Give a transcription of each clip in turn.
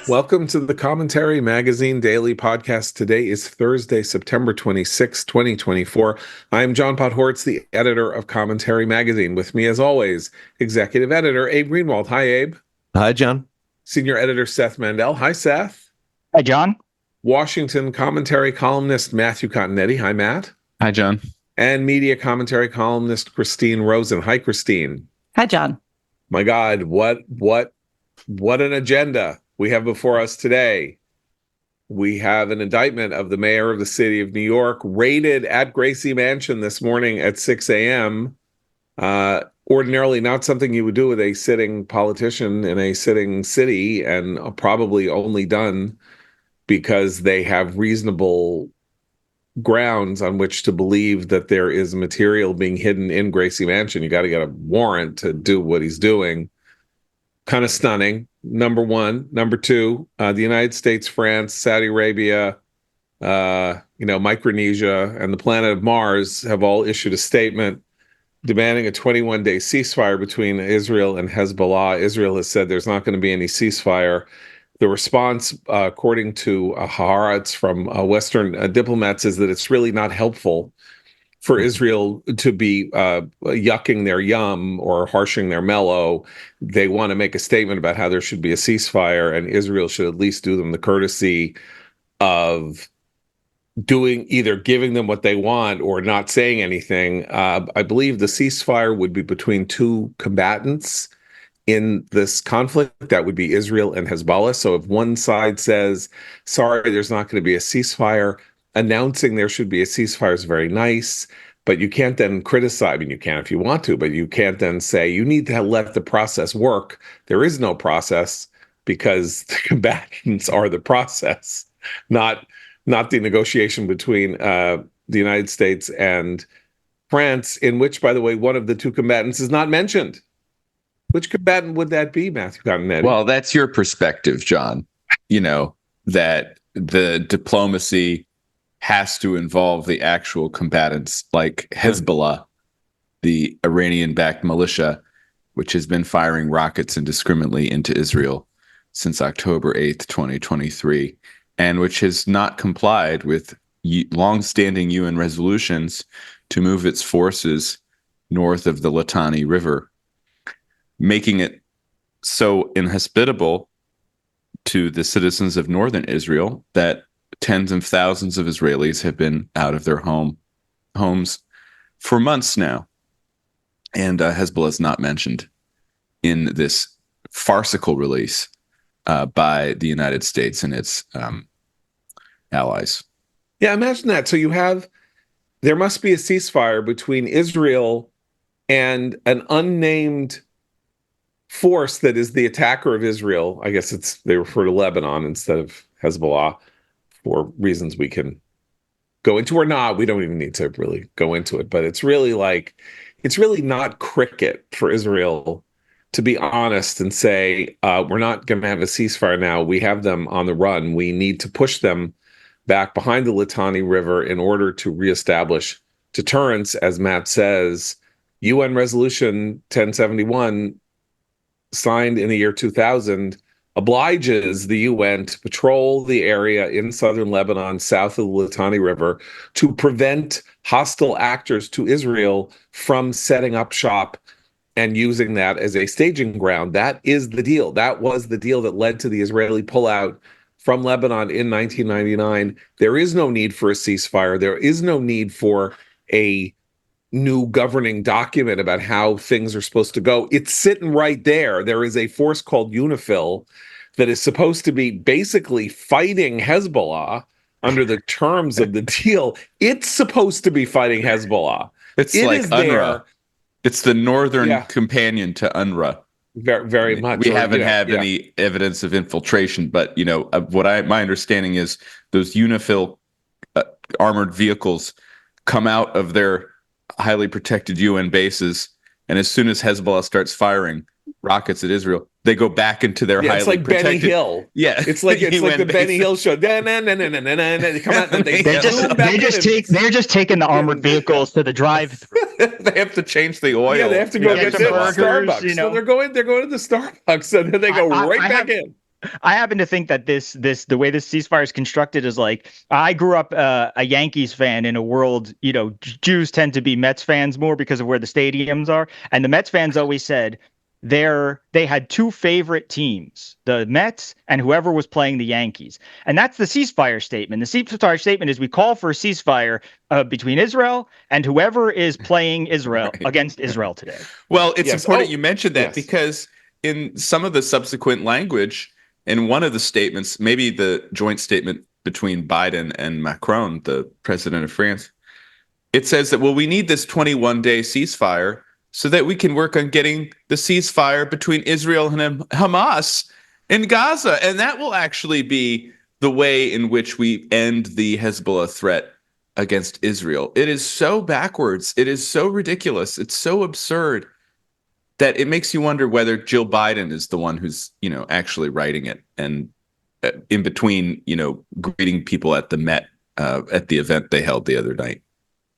Welcome to the Commentary Magazine Daily Podcast. Today is Thursday, September 26, 2024. I'm John Podhoretz, the editor of Commentary Magazine. With me, as always, executive editor Abe Greenwald. Hi, Abe. Hi, John. Senior editor Seth Mandel. Hi, Seth. Hi, John. Washington commentary columnist Matthew Continetti. Hi, Matt. Hi, John. And media commentary columnist Christine Rosen. Hi, Christine. Hi, John. My God, what an agenda we have before us today. We have an indictment of the mayor of the city of New York raided at Gracie Mansion this morning at 6 a.m. Ordinarily not something you would do with a sitting politician in a sitting city, and probably only done because they have reasonable grounds on which to believe that there is material being hidden in Gracie Mansion. You got to get a warrant to do what he's doing. Kind of stunning. Number one. Number two, the United States, France, Saudi Arabia, Micronesia, and the planet of Mars have all issued a statement demanding a 21-day ceasefire between Israel and Hezbollah. Israel has said there's not going to be any ceasefire. The response, according to Haaretz from Western diplomats, is that it's really not helpful for Israel to be yucking their yum or harshing their mellow. They want to make a statement about how there should be a ceasefire, and Israel should at least do them the courtesy of either giving them what they want or not saying anything. I believe the ceasefire would be between two combatants in this conflict. That would be Israel and Hezbollah. So if one side says, sorry, there's not going to be a ceasefire, announcing there should be a ceasefire is very nice, but you can't then criticize. I mean, you can if you want to, but you can't then say you need to let the process work. There is no process because the combatants are the process, not the negotiation between the United States and France, in which, by the way, one of the two combatants is not mentioned. Which combatant would that be, Matthew Continetti? Well, that's your perspective, John. You know, that the diplomacy has to involve the actual combatants, like Hezbollah, the Iranian-backed militia, which has been firing rockets indiscriminately into Israel since October 8th, 2023, and which has not complied with long-standing UN resolutions to move its forces north of the Litani River, making it so inhospitable to the citizens of northern Israel that tens of thousands of Israelis have been out of their homes for months now. And Hezbollah is not mentioned in this farcical release by the United States and its allies. Yeah, imagine that. So there must be a ceasefire between Israel and an unnamed force that is the attacker of Israel. I guess they refer to Lebanon instead of Hezbollah for reasons we can go into or not. We don't even need to really go into it, but it's really not cricket for Israel to be honest and say, we're not going to have a ceasefire now. We have them on the run. We need to push them back behind the Litani River in order to reestablish deterrence. As Matt says, UN Resolution 1071, signed in the year 2000, obliges the UN to patrol the area in southern Lebanon, south of the Litani River, to prevent hostile actors to Israel from setting up shop and using that as a staging ground. That is the deal. That was the deal that led to the Israeli pullout from Lebanon in 1999. There is no need for a ceasefire. There is no need for a new governing document about how things are supposed to go. It's sitting right there. There is a force called UNIFIL that is supposed to be basically fighting Hezbollah under the terms of the deal. It's supposed to be fighting Hezbollah. It's like UNRWA. It's the northern companion to UNRWA. Very, very much. We haven't had any evidence of infiltration, but my understanding is those UNIFIL armored vehicles come out of their highly protected UN bases, and as soon as Hezbollah starts firing rockets at Israel, they go back into their highly it's like protected. Benny Hill. Yeah, it's like the Benny Hill show. They come out and they're just taking the armored vehicles to the drive-through. They have to change the oil. Yeah, they have to go get some Starbucks. burgers, So they're going to the Starbucks, and then they go back in. I happen to think that the way this ceasefire is constructed is like I grew up a Yankees fan in a world, Jews tend to be Mets fans more because of where the stadiums are, and the Mets fans always said they had two favorite teams, the Mets and whoever was playing the Yankees. And that's the ceasefire statement. The ceasefire statement is we call for a ceasefire between Israel and whoever is playing Israel Right. against Israel today. Well, it's Yes. important Oh, you mentioned that yes. because in some of the subsequent language, in one of the statements, maybe the joint statement between Biden and Macron, the president of France, it says that, well, we need this 21-day ceasefire so that we can work on getting the ceasefire between Israel and Hamas in Gaza. And that will actually be the way in which we end the Hezbollah threat against Israel. It is so backwards. It is so ridiculous. It's so absurd that it makes you wonder whether Jill Biden is the one who's, actually writing it. And in between, greeting people at the Met, at the event they held the other night.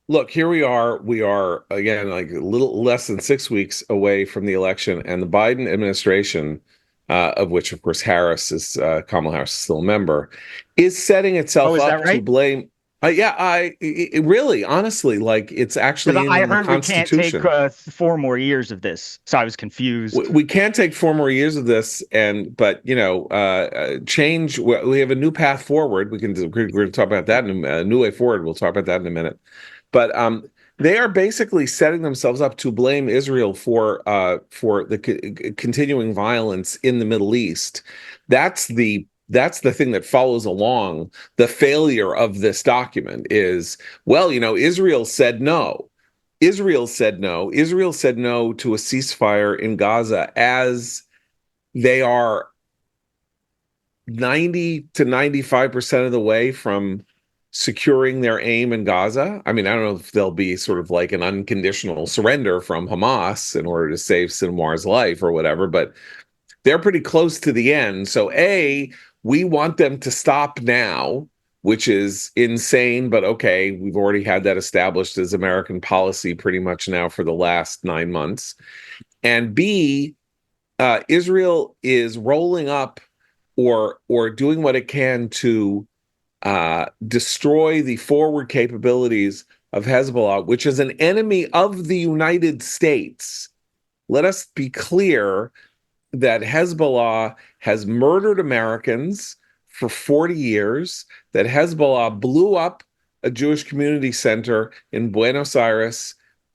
Look, here we are. We are, again, like a little less than 6 weeks away from the election, and the Biden administration, of which, of course, Kamala Harris is still a member, is setting itself Oh, is up that to right? blame. It really, honestly, like it's actually Because I in the heard we can't take Constitution. 4 more years of this, so I was confused. We can't take 4 more years of this, but change. We have a new path forward. We're going to talk about that in a new way forward. We'll talk about that in a minute. But they are basically setting themselves up to blame Israel for the continuing violence in the Middle East. That's the thing that follows along the failure of this document is, well, Israel said no. Israel said no. Israel said no to a ceasefire in Gaza as they are 90 to 95% of the way from securing their aim in Gaza. I mean, I don't know if there'll be sort of like an unconditional surrender from Hamas in order to save Sinwar's life or whatever, but they're pretty close to the end. So we want them to stop now, which is insane, but okay, we've already had that established as American policy pretty much now for the last 9 months. And B, Israel is rolling up or doing what it can to destroy the forward capabilities of Hezbollah, which is an enemy of the United States. Let us be clear that Hezbollah has murdered Americans for 40 years, that Hezbollah blew up a Jewish community center in Buenos Aires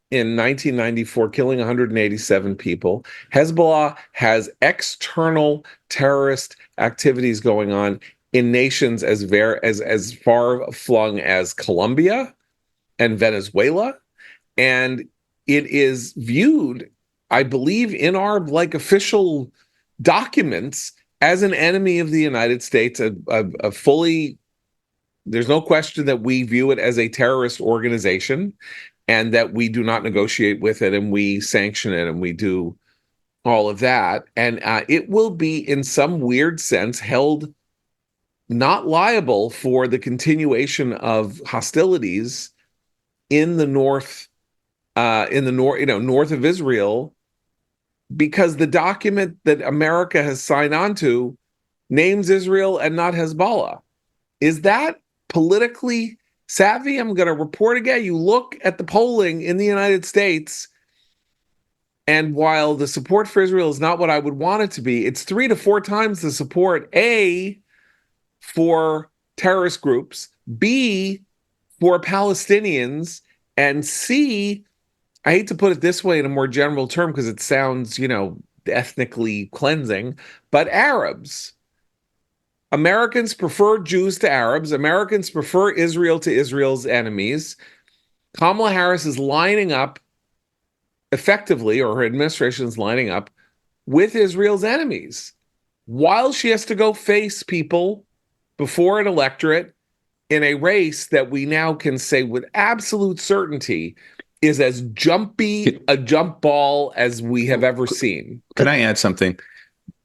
in 1994, killing 187 people. Hezbollah has external terrorist activities going on in nations as far flung as Colombia and Venezuela. And it is viewed, I believe, in our official documents as an enemy of the United States, there's no question that we view it as a terrorist organization and that we do not negotiate with it and we sanction it and we do all of that. And it will be, in some weird sense, held not liable for the continuation of hostilities in the north, north of Israel, because the document that America has signed on to names Israel and not Hezbollah. Is that politically savvy? I'm going to report again. You look at the polling in the United States, and while the support for Israel is not what I would want it to be, it's 3 to 4 times the support, A, for terrorist groups, B, for Palestinians, and C, I hate to put it this way in a more general term because it sounds, ethnically cleansing, but Arabs. Americans prefer Jews to Arabs. Americans prefer Israel to Israel's enemies. Kamala Harris is lining up effectively, or her administration is lining up with Israel's enemies, while she has to go face people before an electorate in a race that we now can say with absolute certainty is as jumpy a jump ball as we have ever seen. Can I add something?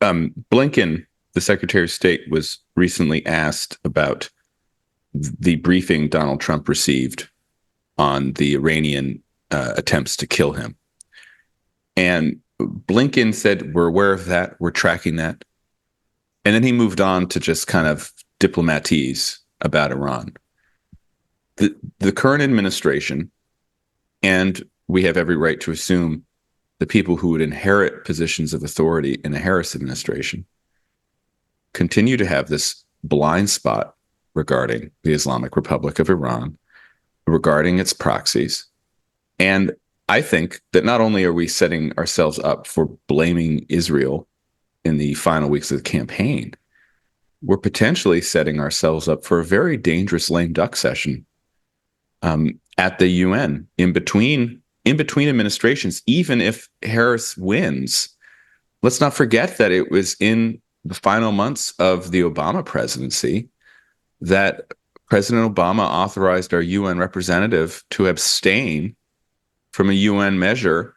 Blinken, the Secretary of State, was recently asked about the briefing Donald Trump received on the Iranian attempts to kill him. And Blinken said, we're aware of that. We're tracking that. And then he moved on to just kind of diplomatese about Iran. The current administration, and we have every right to assume the people who would inherit positions of authority in the Harris administration, continue to have this blind spot regarding the Islamic Republic of Iran, regarding its proxies. And I think that not only are we setting ourselves up for blaming Israel in the final weeks of the campaign, we're potentially setting ourselves up for a very dangerous lame duck session at the UN in between administrations. Even if Harris wins, let's not forget that it was in the final months of the Obama presidency that President Obama authorized our UN representative to abstain from a UN measure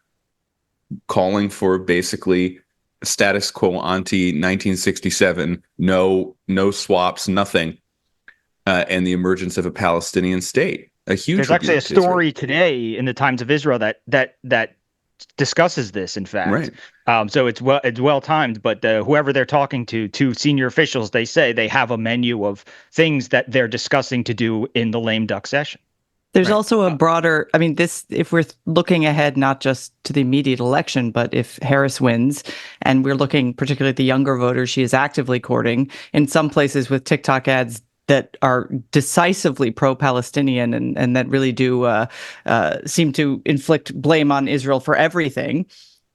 calling for basically status quo ante 1967, no swaps, nothing, and the emergence of a Palestinian state. A huge. There's actually a story today in the Times of Israel that discusses this. In fact, right. So it's well timed. But whoever they're talking to senior officials, they say they have a menu of things that they're discussing to do in the lame duck session. There's also a broader, I mean, if we're looking ahead, not just to the immediate election, but if Harris wins, and we're looking particularly at the younger voters she is actively courting, in some places with TikTok ads that are decisively pro-Palestinian and that really do seem to inflict blame on Israel for everything.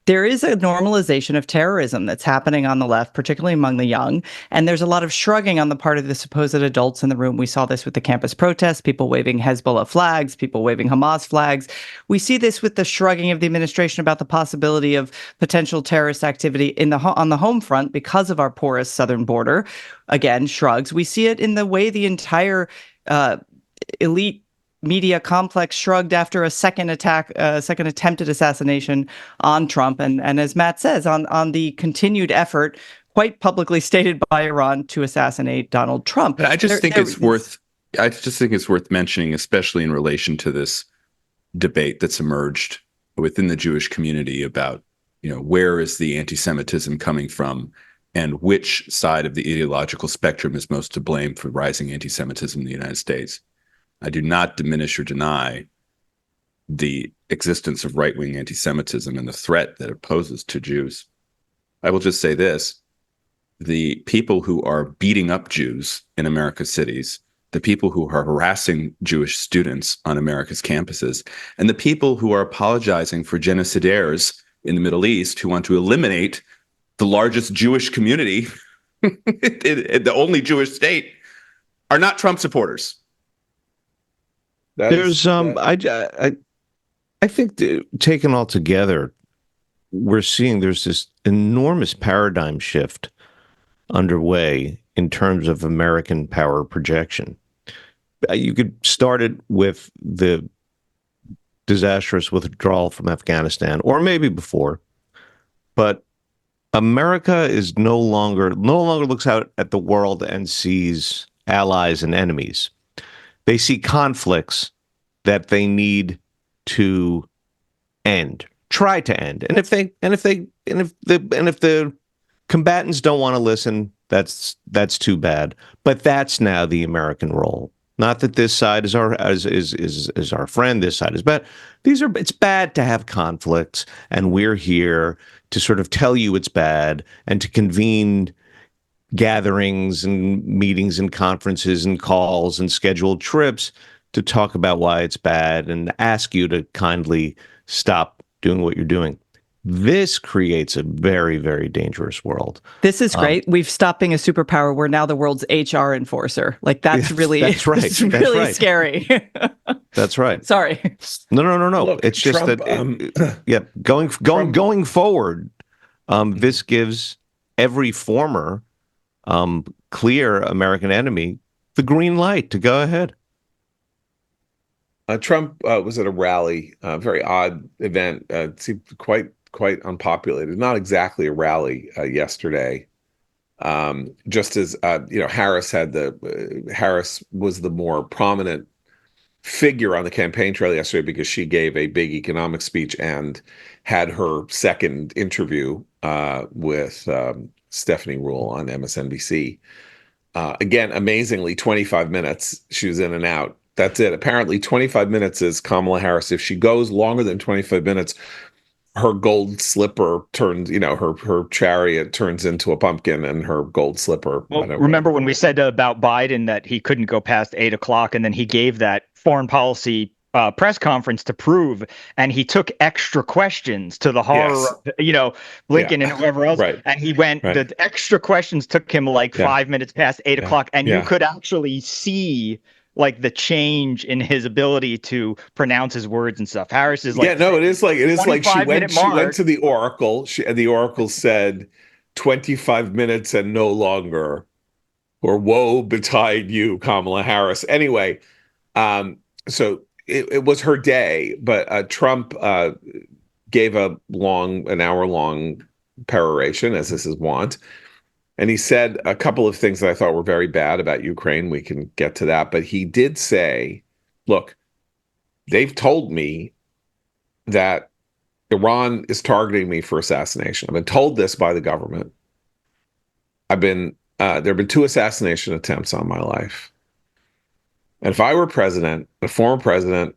There is a normalization of terrorism that's happening on the left, particularly among the young. And there's a lot of shrugging on the part of the supposed adults in the room. We saw this with the campus protests, people waving Hezbollah flags, people waving Hamas flags. We see this with the shrugging of the administration about the possibility of potential terrorist activity on the home front because of our porous southern border. Again, shrugs. We see it in the way the entire elite media complex shrugged after a second attempted assassination on Trump. And as Matt says, on the continued effort, quite publicly stated by Iran, to assassinate Donald Trump. But I just think it's worth mentioning, especially in relation to this debate that's emerged within the Jewish community about, where is the anti-Semitism coming from and which side of the ideological spectrum is most to blame for rising anti-Semitism in the United States. I do not diminish or deny the existence of right-wing anti-Semitism and the threat that it poses to Jews. I will just say this. The people who are beating up Jews in America's cities, the people who are harassing Jewish students on America's campuses, and the people who are apologizing for genocidaires in the Middle East who want to eliminate the largest Jewish community, the only Jewish state, are not Trump supporters. I think taken all together, we're seeing there's this enormous paradigm shift underway in terms of American power projection. You could start it with the disastrous withdrawal from Afghanistan, or maybe before, but America is no longer looks out at the world and sees allies and enemies. They see conflicts that they need to end, try to end. And if the combatants don't want to listen, that's too bad. But that's now the American role. Not that this side is our friend, this side is bad. It's bad to have conflicts, and we're here to sort of tell you it's bad and to convene gatherings and meetings and conferences and calls and scheduled trips to talk about why it's bad and ask you to kindly stop doing what you're doing. This creates a very, very dangerous world. This is great. We've stopped being a superpower. We're now the world's HR enforcer. Like that's really, that's right. It's really right. scary. That's right. Sorry. No. Look, it's just Trump, going forward, this gives every former clear American enemy the green light to go ahead. Trump was at a rally, a very odd event. It seemed quite unpopulated. Not exactly a rally yesterday. Just as Harris was the more prominent figure on the campaign trail yesterday because she gave a big economic speech and had her second interview with Stephanie Rule on MSNBC. Again, amazingly, 25 minutes. She was in and out. That's it. Apparently, 25 minutes is Kamala Harris. If she goes longer than 25 minutes, her gold slipper turns, her chariot turns into a pumpkin and her gold slipper. Well, remember when we said about Biden that he couldn't go past 8 o'clock, and then he gave that foreign policy press conference to prove, and he took extra questions to the horror of, Blinken and whoever else. Right. And he went, the extra questions took him like 5 minutes past 8 o'clock, and you could actually see like the change in his ability to pronounce his words and stuff. Harris is like, it is like she went to the Oracle. And the Oracle said 25 minutes and no longer, or woe betide you, Kamala Harris. Anyway, so it was her day, but Trump gave an hour-long peroration, as is his wont. And he said a couple of things that I thought were very bad about Ukraine. We can get to that. But he did say, look, they've told me that Iran is targeting me for assassination. I've been told this by the government. there have been 2 assassination attempts on my life. And if I were president, the former president,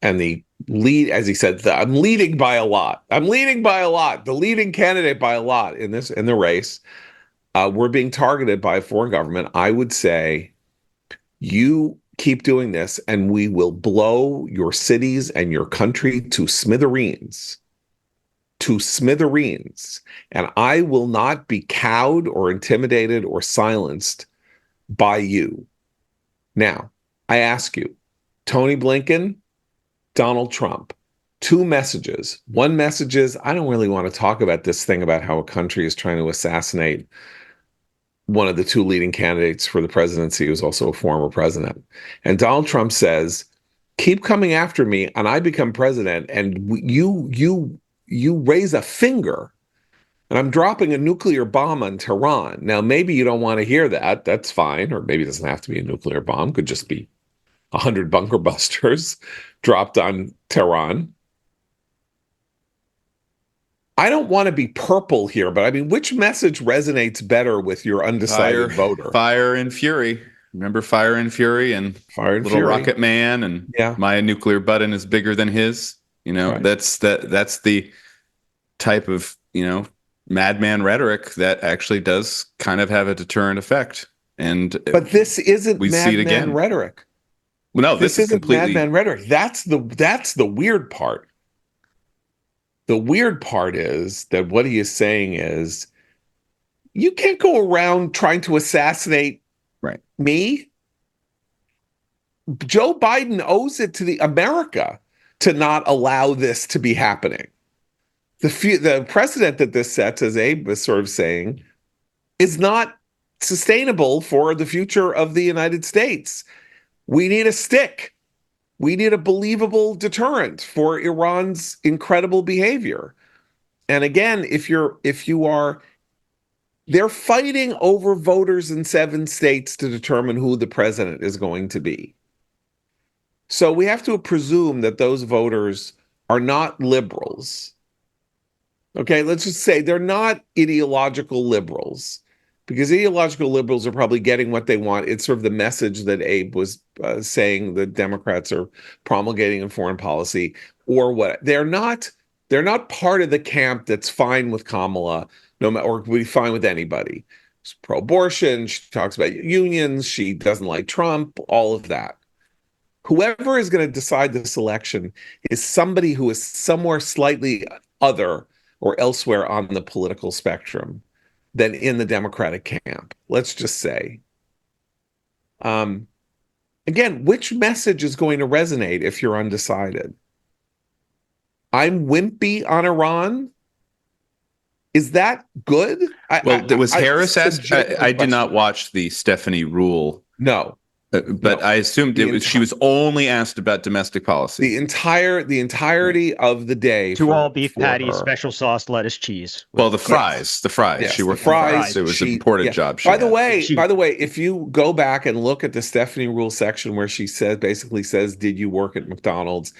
and the lead, as he said, I'm leading by a lot. I'm leading by a lot. The leading candidate by a lot in the race. We're being targeted by a foreign government. I would say, you keep doing this, and we will blow your cities and your country to smithereens. To smithereens. And I will not be cowed or intimidated or silenced by you. Now, I ask you, Tony Blinken, Donald Trump, 2 messages. One message is, I don't really want to talk about this thing about how a country is trying to assassinate one of the 2 leading candidates for the presidency, who's also a former president. And Donald Trump says, keep coming after me and I become president, and you raise a finger and I'm dropping a nuclear bomb on Tehran. Now, maybe you don't want to hear that. That's fine. Or maybe it doesn't have to be a nuclear bomb. It could just be 100 bunker busters dropped on Tehran. I don't want to be purple here, but I mean, which message resonates better with your undecided voter? Fire and Fury. Remember Fire and Fury and Little Rocket Man, and my nuclear button is bigger than his. Right. That's the type of, madman rhetoric that actually does kind of have a deterrent effect. But this isn't madman rhetoric. Well, no, this isn't completely madman rhetoric. That's the weird part. The weird part is that what he is saying is, you can't go around trying to assassinate me. Joe Biden owes it to America to not allow this to be happening. The precedent that this sets, as Abe was sort of saying, is not sustainable for the future of the United States. We need a stick. We need a believable deterrent for Iran's incredible behavior. And again, they're fighting over voters in 7 states to determine who the president is going to be. So we have to presume that those voters are not liberals. Okay, let's just say they're not ideological liberals, because ideological liberals are probably getting what they want. It's sort of the message that Abe was saying the Democrats are promulgating in foreign policy, or what. They're not part of the camp that's fine with Kamala, or would be fine with anybody. She's pro-abortion. She talks about unions. She doesn't like Trump. All of that. Whoever is going to decide this election is somebody who is somewhere slightly other or elsewhere on the political spectrum than in the Democratic camp. Let's just say. Again, which message is going to resonate if you're undecided? I'm wimpy on Iran. Is that good? Was Harris asked? I did not watch the Stephanie Rule. No. But I assumed she was only asked about domestic policy. The entirety of the day. 2 all beef patties, special sauce, lettuce, cheese. Well, the fries. Yes, she worked fries. It was an important job. By the way, if you go back and look at the Stephanie Rule section where she basically says, "Did you work at McDonald's?"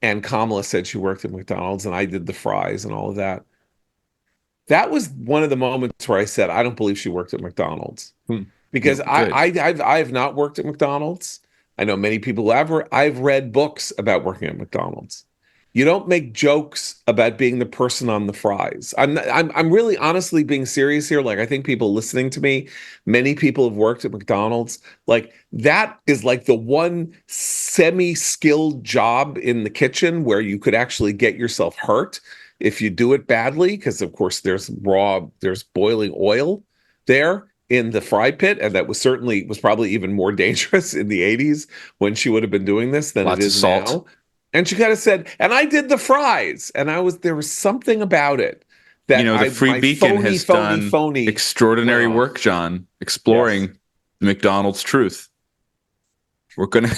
and Kamala said she worked at McDonald's, and I did the fries and all of that. that was one of the moments where I said, I don't believe she worked at McDonald's. Because Good. I have not worked at McDonald's. I know many people who have. I've read books about working at McDonald's. You don't make jokes about being the person on the fries. I'm really honestly being serious here. Like, I think people listening to me, many people have worked at McDonald's. Like, that is like the one semi-skilled job in the kitchen where you could actually get yourself hurt if you do it badly, because of course there's boiling oil there in the fry pit, and that was probably even more dangerous in the 80s when she would have been doing this than Lots it of is salt. now. And she kind of said, and I did the fries, and there was something about it that The Free Beacon has done phony extraordinary went on. work, John, exploring the McDonald's truth. We're gonna,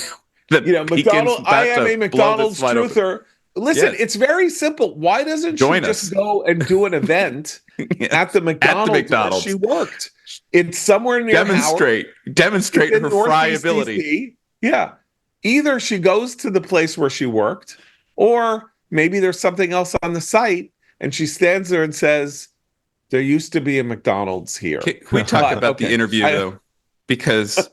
McDonald's. I am a McDonald's truther. Listen, Yes. it's very simple. Why doesn't Join she us. just go and do an event Yes. at the McDonald's where she worked? It's somewhere near demonstrate in her Northeast friability. DC. Yeah. Either she goes to the place where she worked, or maybe there's something else on the site, and she stands there and says, there used to be a McDonald's here. Can we talk about the interview, though? Because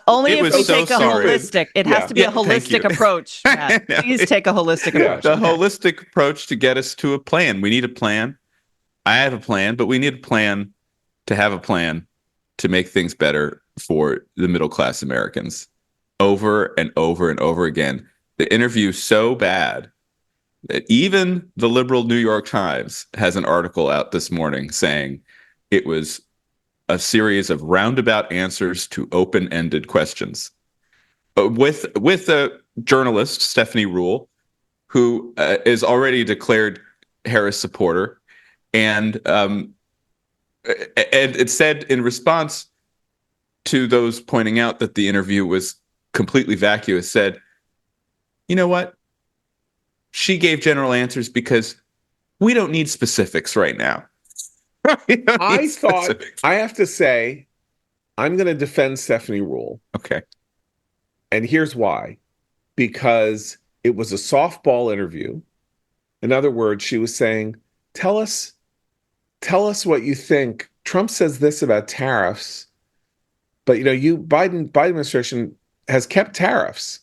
only if we so take a sorry. holistic. It has to be a thank you. holistic approach. Matt. Please take a holistic approach. The holistic approach to get us to a plan. We need a plan. I have a plan, but we need a plan to have a plan to make things better for the middle class Americans. Over and over and over again. The interview so bad that even the liberal New York Times has an article out this morning saying it was a series of roundabout answers to open-ended questions. With a journalist, Stephanie Ruhle, who is already declared Harris supporter, and it said in response to those pointing out that the interview was completely vacuous, said, you know what? She gave general answers because we don't need specifics right now. I have to say, I'm going to defend Stephanie Ruhle. Okay. And here's why. Because it was a softball interview. In other words, she was saying, tell us what you think. Trump says this about tariffs, but Biden administration has kept tariffs.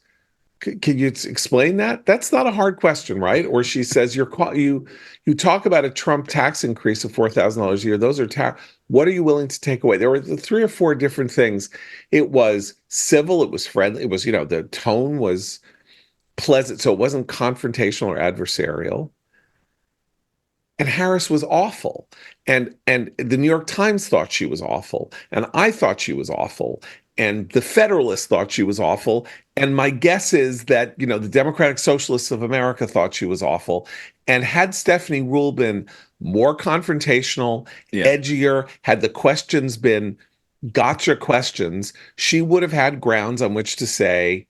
Can you explain that? That's not a hard question, right? Or she says, you talk about a Trump tax increase of $4,000 a year. Those are tariffs. What are you willing to take away? There were 3 or 4 different things. It was civil. It was friendly. It was, the tone was pleasant. So it wasn't confrontational or adversarial. And Harris was awful. And the New York Times thought she was awful. And I thought she was awful. And the Federalists thought she was awful. And my guess is that, the Democratic Socialists of America thought she was awful. And had Stephanie Ruhle been more confrontational, edgier, had the questions been gotcha questions, she would have had grounds on which to say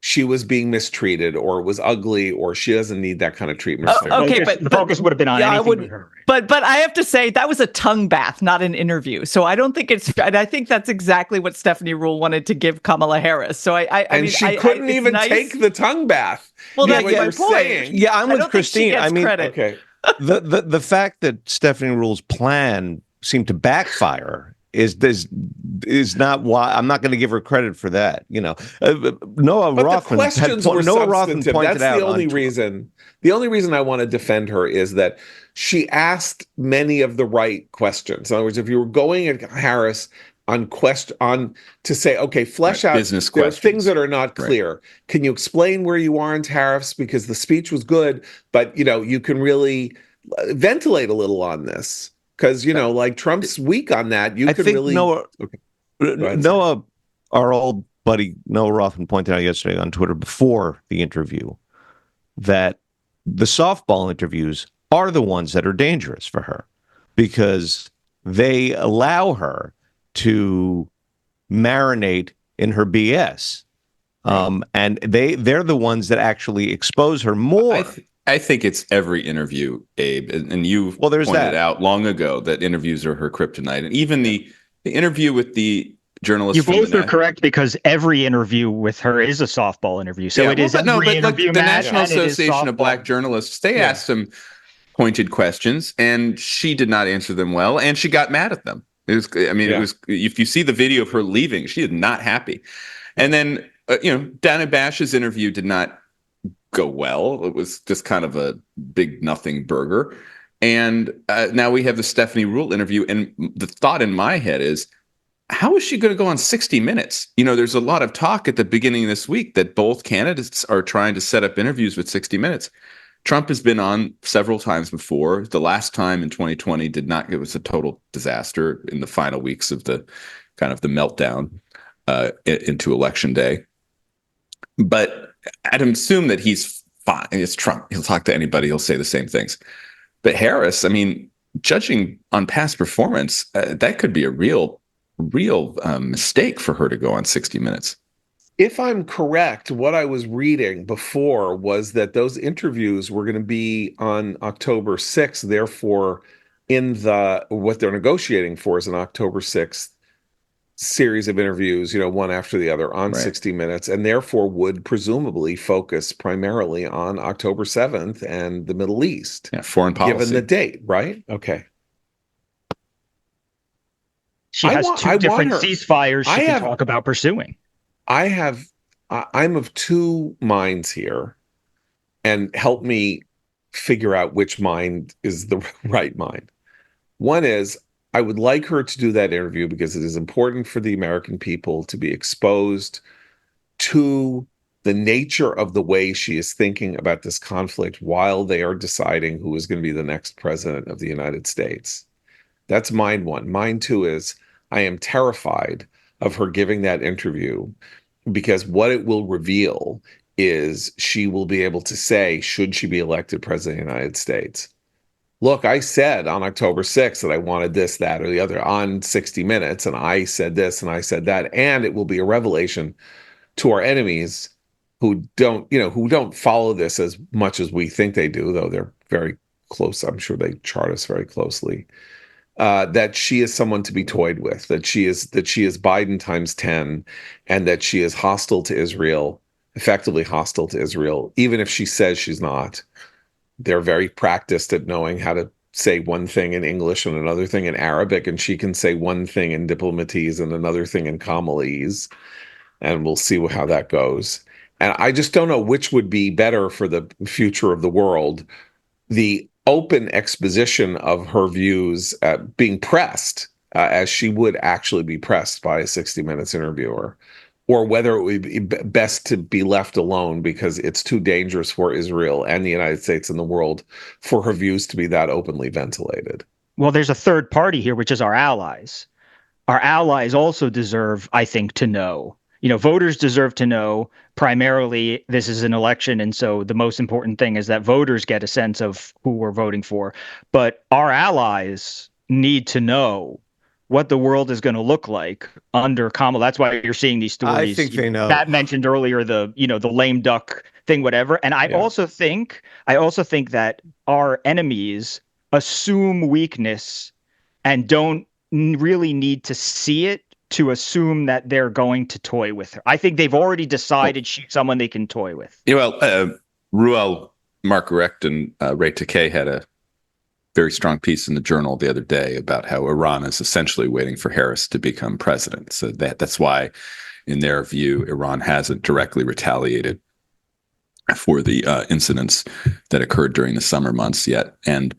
she was being mistreated or was ugly or she doesn't need that kind of treatment. Okay, but the focus would have been on anything with her. But I have to say that was a tongue bath, not an interview. So I don't think and I think that's exactly what Stephanie Ruhle wanted to give Kamala Harris. So she couldn't even take the tongue bath. Well, that's what my you're point. saying. Yeah, I'm with Christine. Credit. Okay. The fact that Stephanie Ruhle's plan seemed to backfire is not why I'm not going to give her credit for that. Noah Rothman pointed out. The only reason I want to defend her is that she asked many of the right questions. In other words, if you were going at Harris on to say, okay, flesh out business there questions. are things that are not clear. Right. Can you explain where you are in tariffs? Because the speech was good, but you can really ventilate a little on this. Because, like Trump's weak on that. I think Noah, our old buddy Noah Rothman pointed out yesterday on Twitter before the interview that the softball interviews are the ones that are dangerous for her because they allow her to marinate in her BS. And they're the ones that actually expose her more. I think it's every interview, Abe, and you pointed out long ago that interviews are her kryptonite. And even the interview with the journalist. You both are correct because every interview with her is a softball interview. So it is the interview National Association of Black Journalists, they asked him pointed questions, and she did not answer them well, and she got mad at them. It was, I mean, Yeah. it was, if you see the video of her leaving, she is not happy. And then, Dana Bash's interview did not go well. It was just kind of a big nothing burger. And now we have the Stephanie Ruhle interview. And the thought in my head is, how is she going to go on 60 Minutes? There's a lot of talk at the beginning of this week that both candidates are trying to set up interviews with 60 Minutes. Trump has been on several times before. The last time in 2020 it was a total disaster in the final weeks of the kind of the meltdown into election day. But I'd assume that he's fine. It's Trump. He'll talk to anybody. He'll say the same things. But Harris, I mean, judging on past performance, that could be a real mistake for her to go on 60 Minutes. If I'm correct, what I was reading before was that those interviews were going to be on October 6th. Therefore, what they're negotiating for is an October 6th series of interviews, one after the other on 60 Minutes, and therefore would presumably focus primarily on October 7th and the Middle East. Yeah, foreign policy. Given the date, right? Okay. She has two different ceasefires she can talk about pursuing. I'm of two minds here, and help me figure out which mind is the right mind. One is, I would like her to do that interview because it is important for the American people to be exposed to the nature of the way she is thinking about this conflict while they are deciding who is going to be the next president of the United States. That's mind one. Mind two is, I am terrified of her giving that interview, because what it will reveal is she will be able to say, should she be elected president of the United States, look, I said on October 6th that I wanted this, that, or the other on 60 Minutes, and I said this and I said that, and it will be a revelation to our enemies who don't follow this as much as we think they do, though they're very close. I'm sure they chart us very closely. That she is someone to be toyed with, that she is Biden times 10, and that she is hostile to Israel, effectively hostile to Israel, even if she says she's not. They're very practiced at knowing how to say one thing in English and another thing in Arabic, and she can say one thing in diplomatese and another thing in Kamalese, and we'll see how that goes. And I just don't know which would be better for the future of the world. The open exposition of her views being pressed, as she would actually be pressed by a 60 Minutes interviewer, or whether it would be best to be left alone because it's too dangerous for Israel and the United States and the world for her views to be that openly ventilated. Well, there's a third party here, which is our allies. Our allies also deserve, I think, to know. Voters deserve to know. Primarily, this is an election, and so the most important thing is that voters get a sense of who we're voting for. But our allies need to know what the world is going to look like under Kamala. That's why you're seeing these stories. I think they know. Matt mentioned earlier the lame duck thing, whatever. And I also think that our enemies assume weakness and don't really need to see it to assume that they're going to toy with her. I think they've already decided she's someone they can toy with. Ruel Margaret and Ray Takei had a very strong piece in the Journal the other day about how Iran is essentially waiting for Harris to become president. So that's why, in their view, Iran hasn't directly retaliated for the incidents that occurred during the summer months yet. And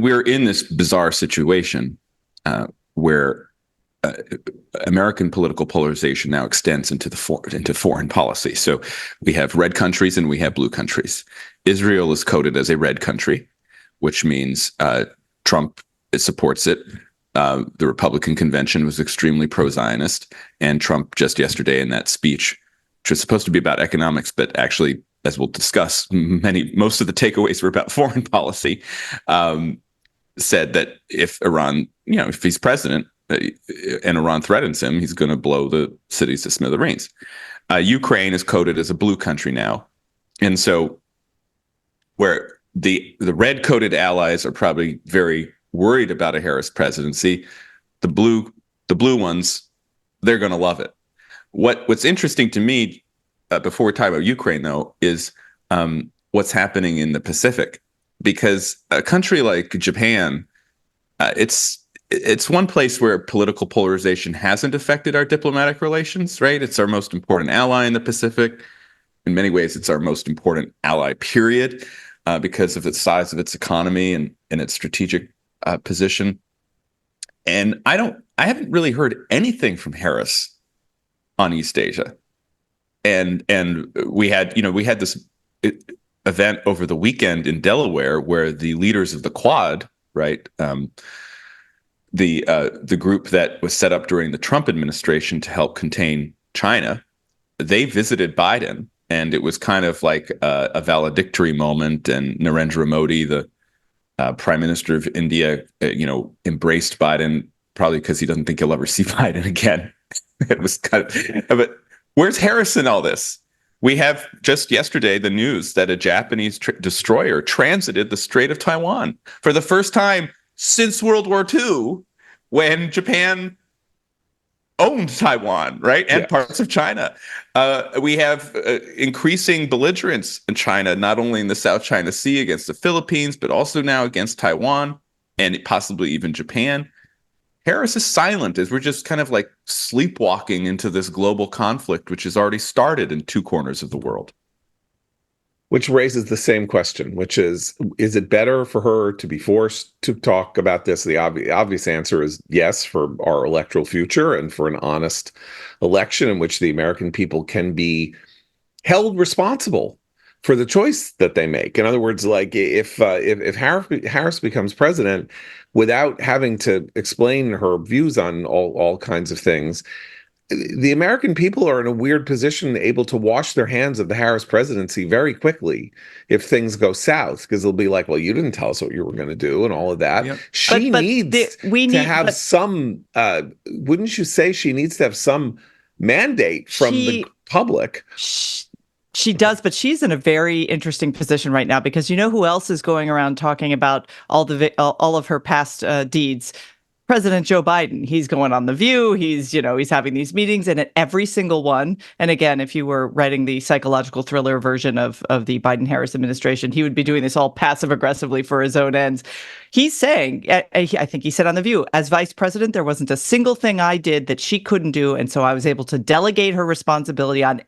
we're in this bizarre situation where American political polarization now extends into foreign policy. So we have red countries and we have blue countries. Israel is coded as a red country, which means Trump supports it. The Republican convention was extremely pro-Zionist, and Trump just yesterday in that speech, which was supposed to be about economics, but actually, as we'll discuss, most of the takeaways were about foreign policy, said that if Iran, if he's president, and Iran threatens him, he's going to blow the cities to smithereens. Ukraine is coded as a blue country now. And so where the red-coded allies are probably very worried about a Harris presidency, the blue ones, they're going to love it. What's interesting to me, before we talk about Ukraine, though, is what's happening in the Pacific. because a country like Japan, it's one place where political polarization hasn't affected our diplomatic relations, right? It's our most important ally in the Pacific. In many ways, it's our most important ally, period, because of the size of its economy and its strategic position. And I haven't really heard anything from Harris on East Asia. And we had this event over the weekend in Delaware where the leaders of the Quad, right, the group that was set up during the Trump administration to help contain China, they visited Biden, and it was kind of like a valedictory moment. And Narendra Modi, the Prime Minister of India, embraced Biden, probably because he doesn't think he'll ever see Biden again. It was kind of, but where's Harris in all this? We have just yesterday the news that a Japanese destroyer transited the Strait of Taiwan for the first time since World War II, when Japan owned Taiwan, right? And parts of China. We have increasing belligerence in China, not only in the South China Sea against the Philippines, but also now against Taiwan and possibly even Japan. Harris is silent as we're just kind of like sleepwalking into this global conflict, which has already started in two corners of the world. Which raises the same question, which is it better for her to be forced to talk about this? The obvious answer is yes, for our electoral future and for an honest election in which the American people can be held responsible for the choice that they make. In other words, like if Harris becomes president without having to explain her views on all kinds of things, the American people are in a weird position, able to wash their hands of the Harris presidency very quickly if things go south, because they'll be like, well, you didn't tell us what you were going to do and all of that. Yep. She needs to have some, wouldn't you say she needs to have some mandate from the public? She does, but she's in a very interesting position right now, because you know who else is going around talking about all of her past deeds? President Joe Biden. He's going on The View. He's having these meetings, and at every single one. And again, if you were writing the psychological thriller version of the Biden-Harris administration, he would be doing this all passive aggressively for his own ends. He's saying, I think he said on The View, as vice president, there wasn't a single thing I did that she couldn't do. And so I was able to delegate her responsibility on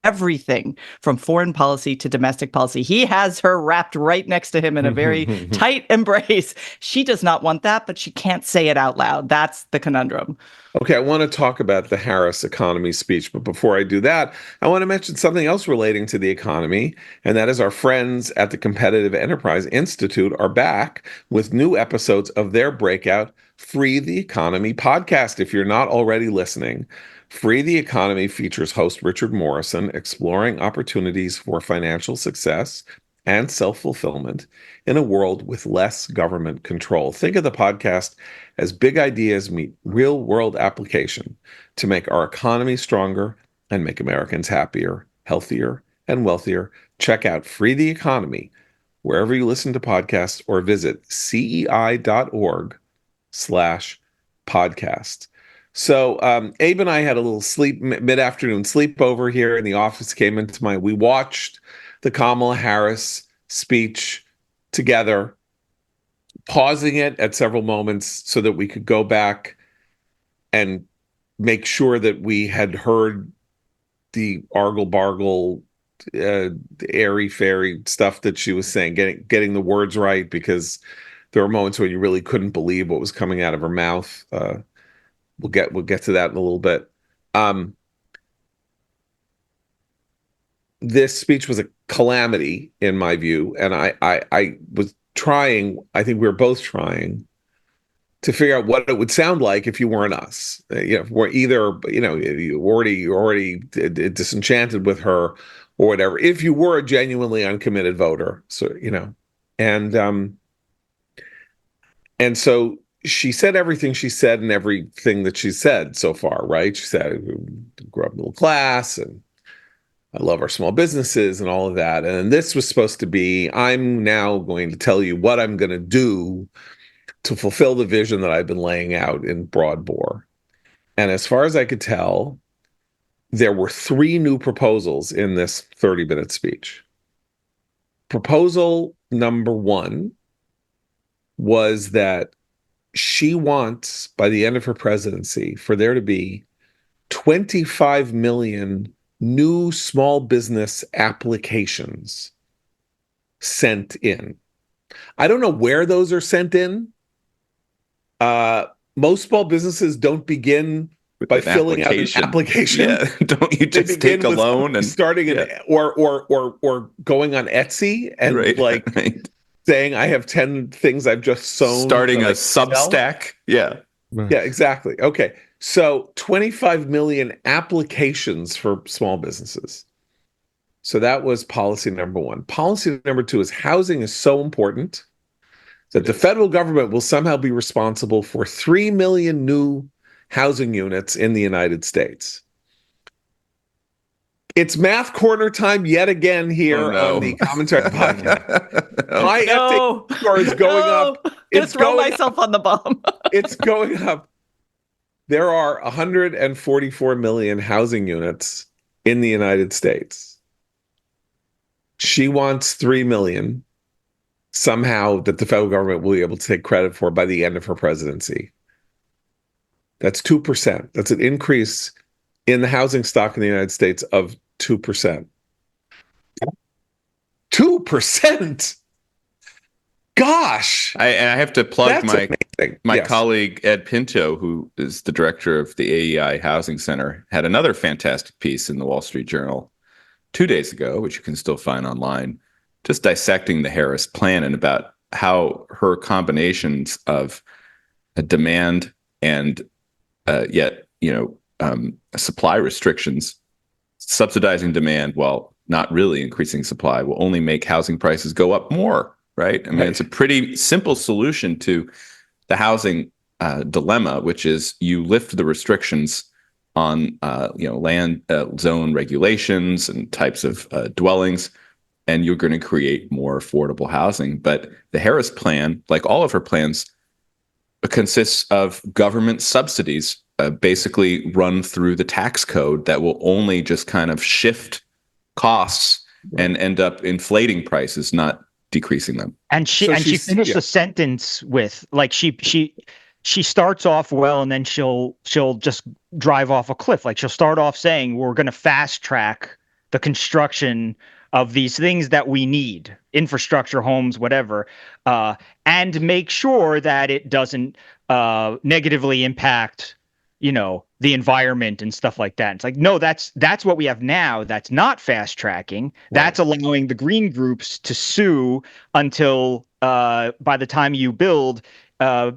everything from foreign policy to domestic policy. He has her wrapped right next to him in a very tight embrace. She does not want that, but she can't say it out loud. That's the conundrum. Okay, I want to talk about the Harris economy speech, but before I do that, I want to mention something else relating to the economy, and that is our friends at the Competitive Enterprise Institute are back with new episodes of their breakout Free the Economy podcast. If you're not already listening, Free the Economy features host Richard Morrison exploring opportunities for financial success and self-fulfillment in a world with less government control. Think of the podcast as big ideas meet real-world application to make our economy stronger and make Americans happier, healthier, and wealthier. Check out Free the Economy wherever you listen to podcasts or visit cei.org/podcast. So Abe and I had a little mid-afternoon sleepover here in the office. We watched the Kamala Harris speech together, pausing it at several moments so that we could go back and make sure that we had heard the argle-bargle, airy-fairy stuff that she was saying, getting the words right, because there were moments when you really couldn't believe what was coming out of her mouth. We'll get to that in a little bit. This speech was a calamity in my view, and I was trying. I think we were both trying to figure out what it would sound like if you weren't us. We're either you're already disenchanted with her or whatever. If you were a genuinely uncommitted voter, and so. She said everything she said and everything that she said so far, right? She said, I grew up middle class and I love our small businesses and all of that. And this was supposed to be, I'm now going to tell you what I'm going to do to fulfill the vision that I've been laying out in broad bore. And as far as I could tell, there were 3 new proposals in this 30-minute speech. Proposal number one was that she wants, by the end of her presidency, for there to be 25 million new small business applications sent in. I don't know where those are sent in. Most small businesses don't begin by filling out an application. Yeah, don't you just take a loan and starting or going on Etsy and right. saying I have 10 things I've just sewn. Starting a Substack. Yeah. Yeah, exactly. Okay. So 25 million applications for small businesses. So that was policy number one. Policy number two is housing is so important that the federal government will somehow be responsible for 3 million new housing units in the United States. It's math corner time yet again here on the Commentary Podcast. My FA score is going up. It's throw myself on the bomb. It's going up. There are 144 million housing units in the United States. She wants 3 million somehow that the federal government will be able to take credit for by the end of her presidency. That's 2%. That's an increase in the housing stock in the United States of 2%. 2%? Gosh! I have to plug my yes. colleague Ed Pinto, who is the director of the AEI Housing Center, had another fantastic piece in the Wall Street Journal 2 days ago, which you can still find online, just dissecting the Harris plan and about how her combinations of a demand and supply restrictions, subsidizing demand while not really increasing supply, will only make housing prices go up more, right? I mean, It's a pretty simple solution to the housing dilemma, which is you lift the restrictions on land zone regulations and types of dwellings, and you're going to create more affordable housing. But the Harris plan, like all of her plans, consists of government subsidies basically run through the tax code that will only just kind of shift costs and end up inflating prices, not decreasing them. And she finished the sentence with she starts off well, and then she'll just drive off a cliff. Like she'll start off saying we're going to fast track the construction of these things that we need, infrastructure, homes, whatever, and make sure that it doesn't negatively impact, the environment and stuff like that. It's like, no, that's what we have now. That's not fast tracking. Right. That's allowing the green groups to sue until by the time you build,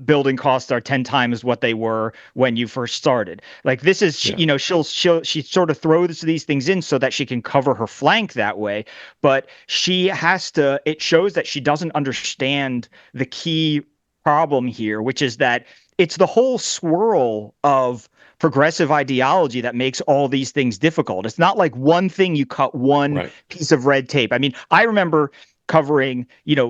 building costs are 10 times what they were when you first started. Like this is, she sort of throws these things in so that she can cover her flank that way. But it shows that she doesn't understand the key problem here, which is that it's the whole swirl of progressive ideology that makes all these things difficult. It's not like one thing you cut one piece of red tape. I mean, I remember covering,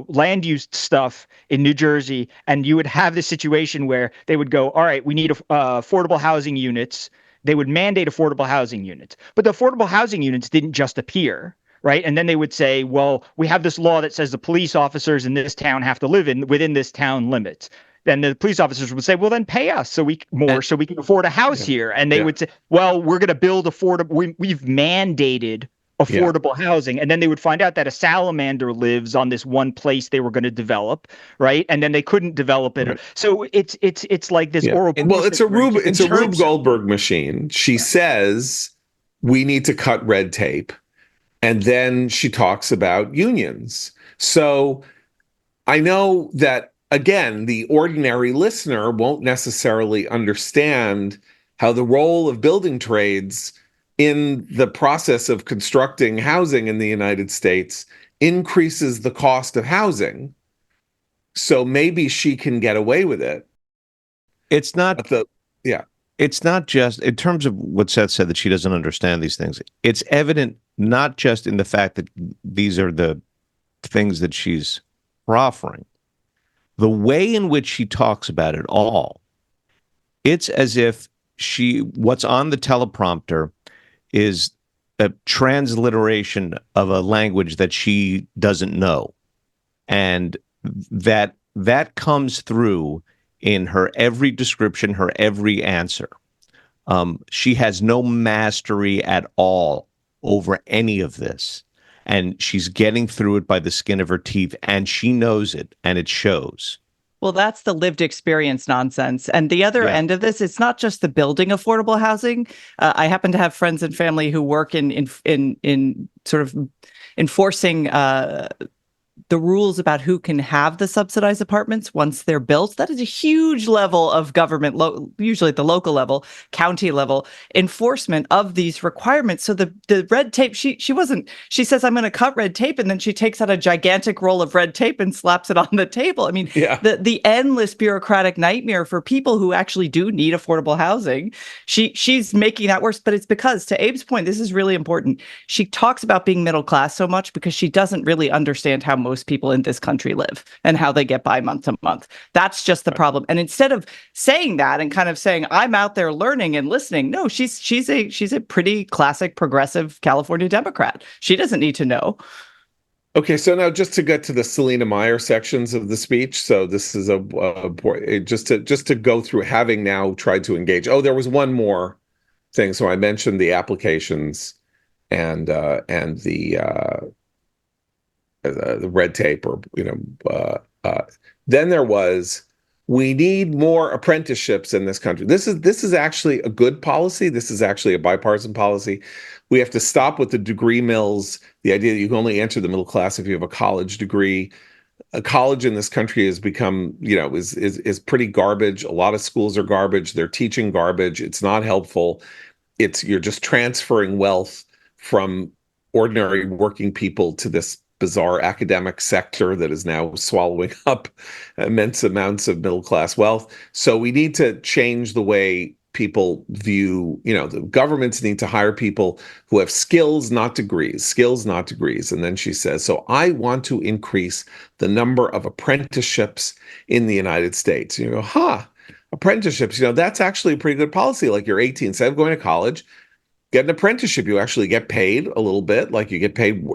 land use stuff in New Jersey, and you would have this situation where they would go, all right, we need affordable housing units. They would mandate affordable housing units, but the affordable housing units didn't just appear. Right. And then they would say, well, we have this law that says the police officers in this town have to live within this town limits. Then the police officers would say, well, then pay us so we can afford a house here. And they would say, well, we're going to build affordable. We've mandated affordable housing. And then they would find out that a salamander lives on this one place they were going to develop. Right. And then they couldn't develop it. Right. So it's like this oral. Well, it's a Rube Goldberg machine. She says we need to cut red tape. And then she talks about unions. So I know that, again, the ordinary listener won't necessarily understand how the role of building trades in the process of constructing housing in the United States increases the cost of housing. So maybe she can get away with it. It's not It's not just in terms of what Seth said, that she doesn't understand these things. It's evident not just in the fact that these are the things that she's proffering. The way in which she talks about it all, it's as if what's on the teleprompter is a transliteration of a language that she doesn't know. And that comes through in her every description, her every answer. She has no mastery at all over any of this. And she's getting through it by the skin of her teeth, and she knows it, and it shows. Well, that's the lived experience nonsense. And the other Yeah. end of this, it's not just the building affordable housing. I happen to have friends and family who work in sort of enforcing the rules about who can have the subsidized apartments once they're built. That is a huge level of government, usually at the local level, county level, enforcement of these requirements. So the red tape, she says, I'm going to cut red tape. And then she takes out a gigantic roll of red tape and slaps it on the table. I mean, Yeah. the endless bureaucratic nightmare for people who actually do need affordable housing. She's making that worse. But it's because, to Abe's point, this is really important. She talks about being middle class so much because she doesn't really understand how most people in this country live and how they get by month to month. That's just the problem. And instead of saying that and kind of saying, I'm out there learning and listening, no, she's a pretty classic progressive California Democrat. She doesn't need to know. Okay, so now just to get to the Selena Meyer sections of the speech. So this is just to go through, having now tried to engage. Oh, there was one more thing. So I mentioned the applications and the red tape, or then there was, we need more apprenticeships in this country. This is actually a good policy. This is actually a bipartisan policy. We have to stop with the degree mills, the idea that you can only enter the middle class if you have a college degree. A college in this country has become, is pretty garbage. A lot of schools are garbage. They're teaching garbage. It's not helpful. You're just transferring wealth from ordinary working people to this bizarre academic sector that is now swallowing up immense amounts of middle class wealth. So we need to change the way people view, the governments need to hire people who have skills, not degrees, And then she says, so I want to increase the number of apprenticeships in the United States. And you go, apprenticeships, that's actually a pretty good policy. Like, you're 18, instead of going to college, get an apprenticeship. You actually get paid a little bit, like you get paid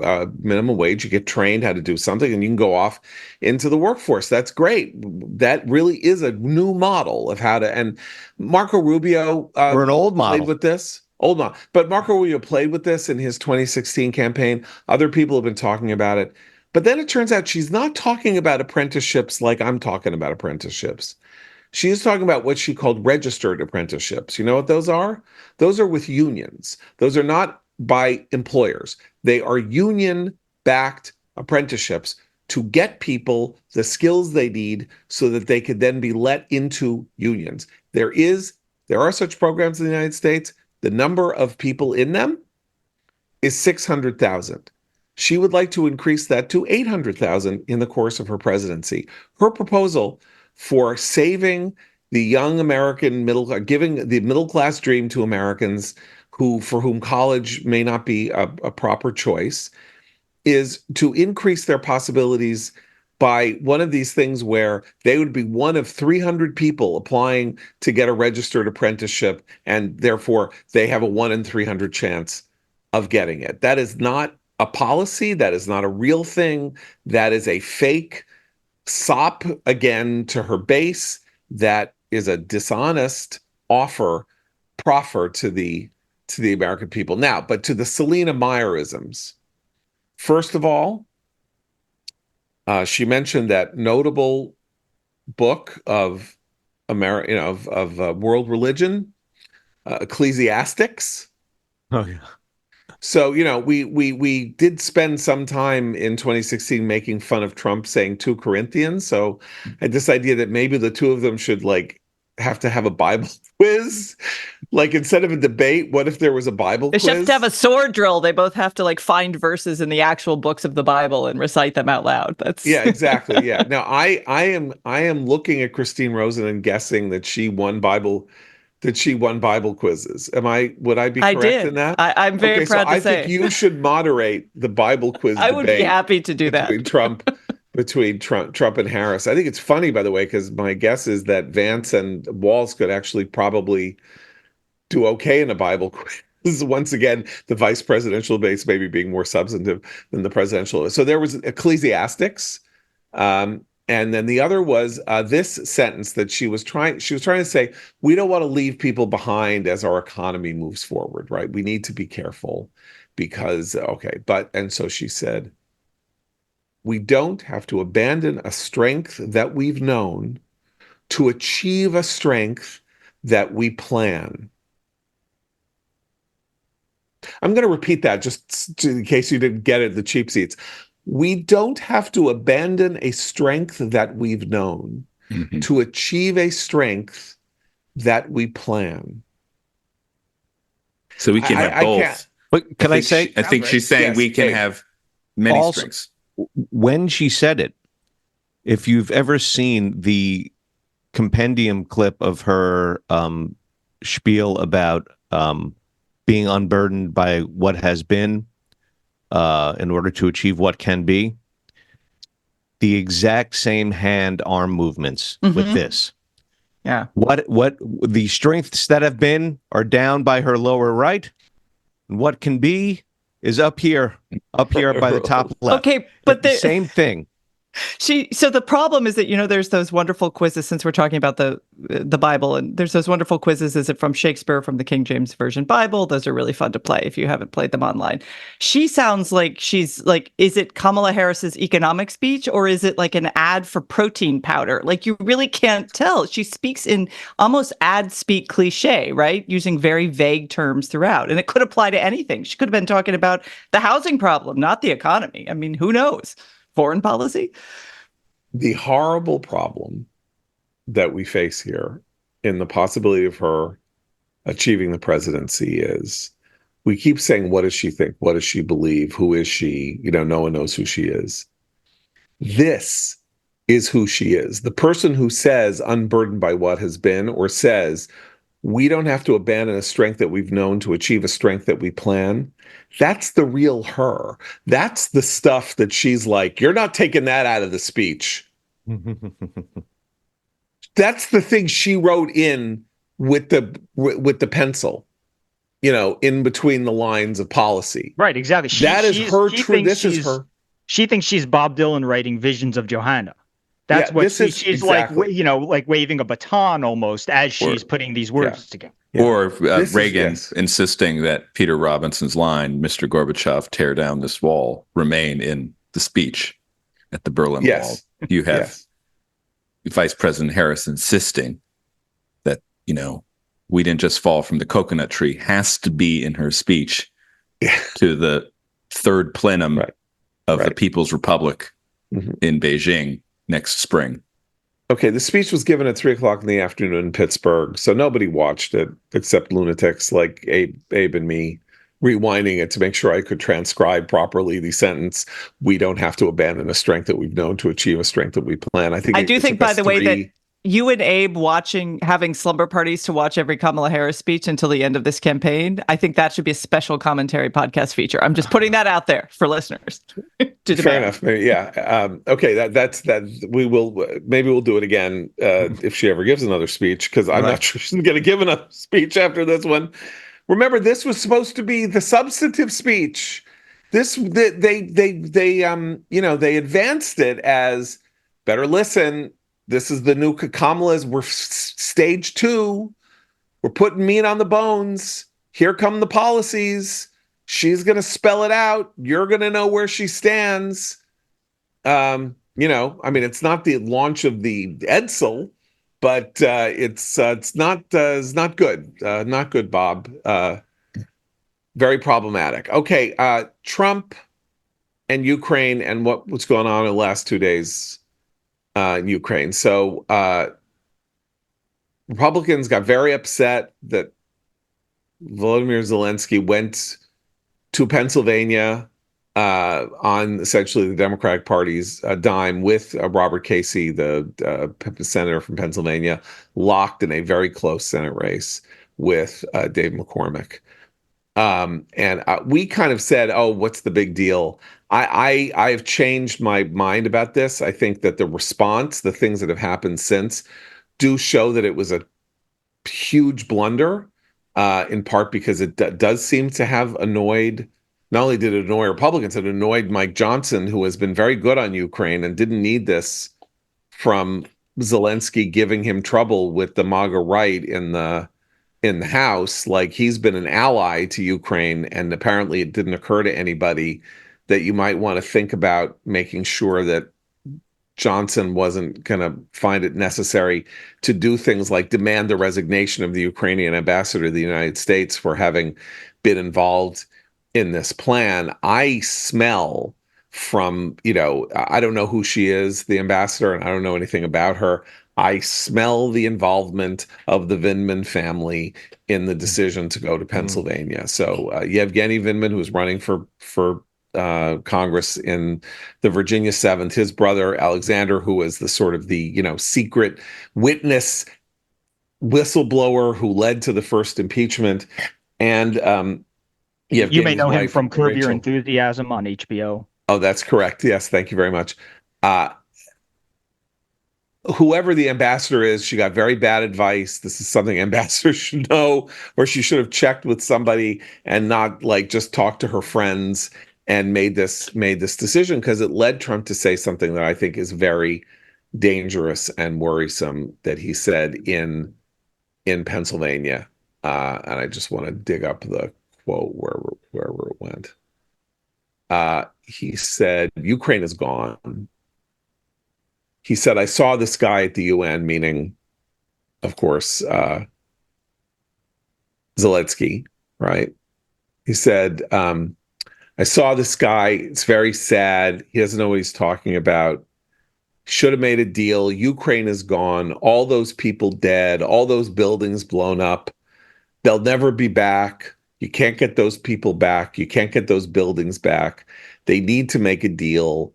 minimum wage, you get trained how to do something, and you can go off into the workforce. That's great. That really is a new model of how to, and Marco Rubio Or an old model. played with this. Old model. But Marco Rubio played with this in his 2016 campaign. Other people have been talking about it. But then it turns out she's not talking about apprenticeships like I'm talking about apprenticeships. She is talking about what she called registered apprenticeships. You know what those are? Those are with unions. Those are not by employers. They are union-backed apprenticeships to get people the skills they need so that they could then be let into unions. There are such programs in the United States. The number of people in them is 600,000. She would like to increase that to 800,000 in the course of her presidency. Her proposal for saving the young American giving the middle class dream to Americans for whom college may not be a proper choice, is to increase their possibilities by one of these things where they would be one of 300 people applying to get a registered apprenticeship, and therefore they have a 1 in 300 chance of getting it. That is not a policy. That is not a real thing. That is a fake sop, again, to her base. That is a dishonest proffer to the American people. Now, but to the Selena Meyerisms. First of all, she mentioned that notable book of world religion, Ecclesiastics. Oh, yeah. So, we did spend some time in 2016 making fun of Trump saying 2 Corinthians. So I had this idea that maybe the two of them should have to have a Bible quiz. Like, instead of a debate, what if there was a Bible quiz? They should have to have a sword drill. They both have to find verses in the actual books of the Bible and recite them out loud. Yeah, exactly. Yeah. Now I am looking at Christine Rosen and guessing that she won Bible quizzes. Would I be correct in that? I'm very proud to say. I think you should moderate the Bible quiz I would be happy to do that. Between Trump and Harris. I think it's funny, by the way, because my guess is that Vance and Walz could actually probably do okay in a Bible quiz. Once again, the vice presidential base maybe being more substantive than the presidential. So there was Ecclesiastics. And then the other was this sentence that she was trying to say, we don't want to leave people behind as our economy moves forward, right? We need to be careful because, and so she said, we don't have to abandon a strength that we've known to achieve a strength that we plan. I'm going to repeat that just in case you didn't get it, the cheap seats. We don't have to abandon a strength that we've known to achieve a strength that we plan. So we can have both. But can I say? I think she's saying we can have many strengths. When she said it, if you've ever seen the compendium clip of her spiel about being unburdened by what has been in order to achieve what can be, the exact same hand-arm movements with this. Yeah. What the strengths that have been are down by her lower right, and what can be is up here by the top left. Okay, but the same thing. So the problem is that, there's those wonderful quizzes, since we're talking about the Bible, and there's those wonderful quizzes. Is it from Shakespeare, from the King James Version Bible? Those are really fun to play if you haven't played them online. She sounds like she's like, is it Kamala Harris's economic speech, or is it like an ad for protein powder? Like, you really can't tell. She speaks in almost ad speak cliche, right? Using very vague terms throughout. And it could apply to anything. She could have been talking about the housing problem, not the economy. I mean, who knows? Foreign policy? The horrible problem that we face here in the possibility of her achieving the presidency is we keep saying, what does she think? What does she believe? Who is she? No one knows who she is. This is who she is. The person who says unburdened by what has been, or says we don't have to abandon a strength that we've known to achieve a strength that we plan. That's the real her. That's the stuff that she's like, you're not taking that out of the speech. That's the thing she wrote in with the pencil, in between the lines of policy. Right, exactly. That is her truth. This is her. She thinks she's Bob Dylan writing Visions of Johanna. That's what she's exactly. like waving a baton almost as she's putting these words together. Yeah. Or Reagan insisting that Peter Robinson's line, Mr. Gorbachev, tear down this wall, remain in the speech at the Berlin Wall. You have Vice President Harris insisting that, we didn't just fall from the coconut tree, has to be in her speech to the third plenum of the People's Republic in Beijing next spring. Okay, the speech was given at 3:00 in the afternoon in Pittsburgh, so nobody watched it except lunatics like Abe and me, rewinding it to make sure I could transcribe properly the sentence. We don't have to abandon a strength that we've known to achieve a strength that we plan. I do think, by the way, that you and Abe having slumber parties to watch every Kamala Harris speech until the end of this campaign, I think that should be a special commentary podcast feature. I'm just putting that out there for listeners. Fair enough. Maybe, okay, that's that. Maybe we'll do it again if she ever gives another speech, because I'm not sure she's going to give another speech after this one. Remember, this was supposed to be the substantive speech. They advanced it as, better listen. This is the new Kamala's. We're stage 2. We're putting meat on the bones. Here come the policies. She's going to spell it out. You're going to know where she stands. It's not the launch of the Edsel, but it's not good. Not good, Bob. Very problematic. Okay, Trump and Ukraine and what's going on in the last 2 days in Ukraine. So Republicans got very upset that Volodymyr Zelensky went to Pennsylvania on essentially the Democratic Party's dime with Robert Casey, the senator from Pennsylvania, locked in a very close Senate race with Dave McCormick. And we kind of said, oh, what's the big deal? I have changed my mind about this. I think that the response, the things that have happened since, do show that it was a huge blunder, in part because it does seem to have annoyed not only did it annoy Republicans, it annoyed Mike Johnson, who has been very good on Ukraine and didn't need this from Zelensky giving him trouble with the MAGA right in the House. Like, he's been an ally to Ukraine, and apparently it didn't occur to anybody that you might want to think about making sure that Johnson wasn't going to find it necessary to do things like demand the resignation of the Ukrainian ambassador to the United States for having been involved in this plan. I smell from, I don't know who she is, the ambassador, and I don't know anything about her. I smell the involvement of the Vindman family in the decision to go to Pennsylvania. So Yevgeny Vindman, who's running for Congress in the Virginia 7th, his brother Alexander, who is the sort of the secret witness whistleblower who led to the first impeachment, and you may know him from Curb Your Rachel. Enthusiasm on HBO. Oh, that's correct. Yes, thank you very much. Whoever the ambassador is, she got very bad advice. This is something ambassadors should know, or she should have checked with somebody and not like just talk to her friends and made this decision, because it led Trump to say something that I think is very dangerous and worrisome that he said in Pennsylvania. And I just want to dig up the quote wherever it went. He said, Ukraine is gone. He said, I saw this guy at the UN, meaning, of course, Zelensky, right? He said, I saw this guy. It's very sad. He doesn't know what he's talking about. Should have made a deal. Ukraine is gone. All those people dead. All those buildings blown up. They'll never be back. You can't get those people back. You can't get those buildings back. They need to make a deal.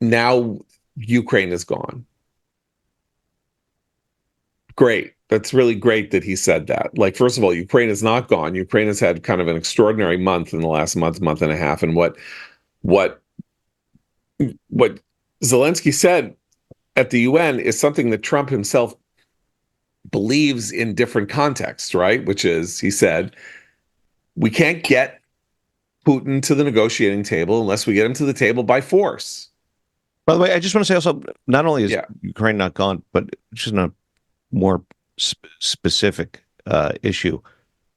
Now Ukraine is gone. Great. That's really great that he said that. Like, first of all, Ukraine is not gone. Ukraine has had kind of an extraordinary month in the last month and a half. And what Zelensky said at the UN is something that Trump himself believes in different contexts, right? Which is, he said, we can't get Putin to the negotiating table unless we get him to the table by force. By the way, I just want to say also, not only is Ukraine not gone, but just in a more specific issue,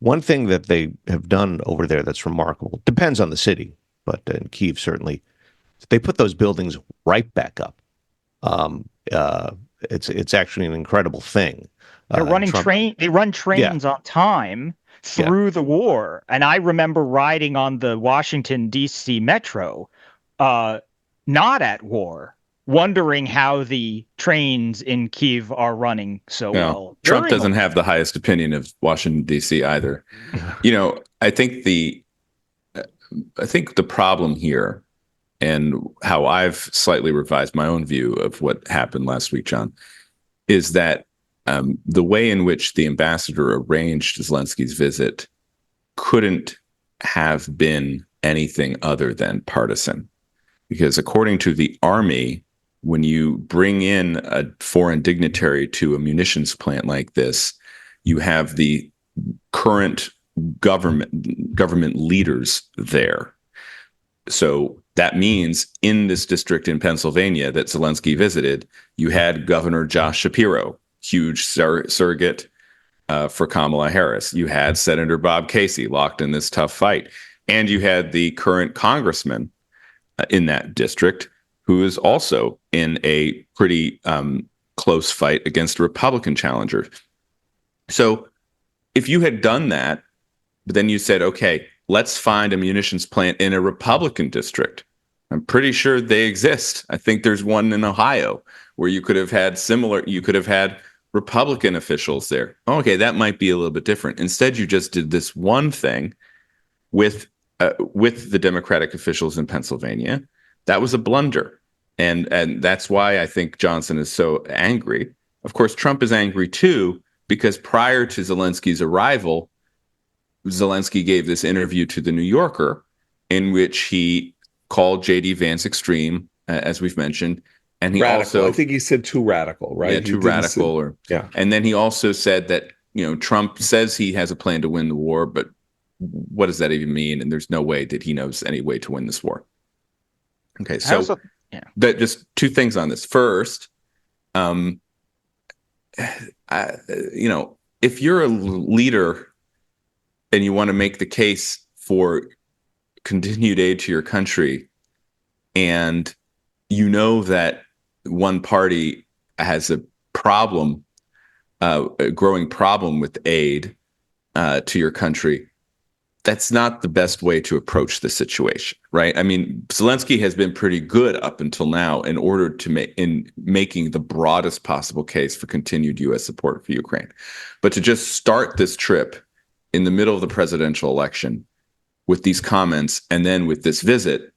one thing that they have done over there that's remarkable, depends on the city, but in Kyiv certainly, they put those buildings right back up. It's actually an incredible thing. They're running They run trains on time through the war, and I remember riding on the Washington D.C. Metro, not at war, wondering how the trains in Kyiv are running so well. Trump doesn't have the highest opinion of Washington D.C. either. I think the problem here, and how I've slightly revised my own view of what happened last week, John, is that the way in which the ambassador arranged Zelensky's visit couldn't have been anything other than partisan. Because according to the army, when you bring in a foreign dignitary to a munitions plant like this, you have the current government leaders there. So that means in this district in Pennsylvania that Zelensky visited, you had Governor Josh Shapiro, huge surrogate for Kamala Harris. You had Senator Bob Casey locked in this tough fight. And you had the current congressman in that district, who is also in a pretty close fight against a Republican challenger. So if you had done that, but then you said, okay, let's find a munitions plant in a Republican district. I'm pretty sure they exist. I think there's one in Ohio where you could have had Republican officials there. Okay, that might be a little bit different. Instead, you just did this one thing with the Democratic officials in Pennsylvania. That was a blunder. And that's why I think Johnson is so angry. Of course, Trump is angry too, because prior to Zelensky's arrival, Zelensky gave this interview to the New Yorker in which he called J.D. Vance extreme, as we've mentioned. And he radical. also, I think he said too radical, right? Yeah, too radical. And then he also said that, Trump says he has a plan to win the war, but what does that even mean? And there's no way that he knows any way to win this war. Okay, I so also, yeah. just two things on this. First, if you're a leader and you want to make the case for continued aid to your country, and you know that one party has a problem, a growing problem with aid to your country, that's not the best way to approach the situation, right? I mean, Zelensky has been pretty good up until now in order to making the broadest possible case for continued U.S. support for Ukraine. But to just start this trip in the middle of the presidential election with these comments and then with this visit,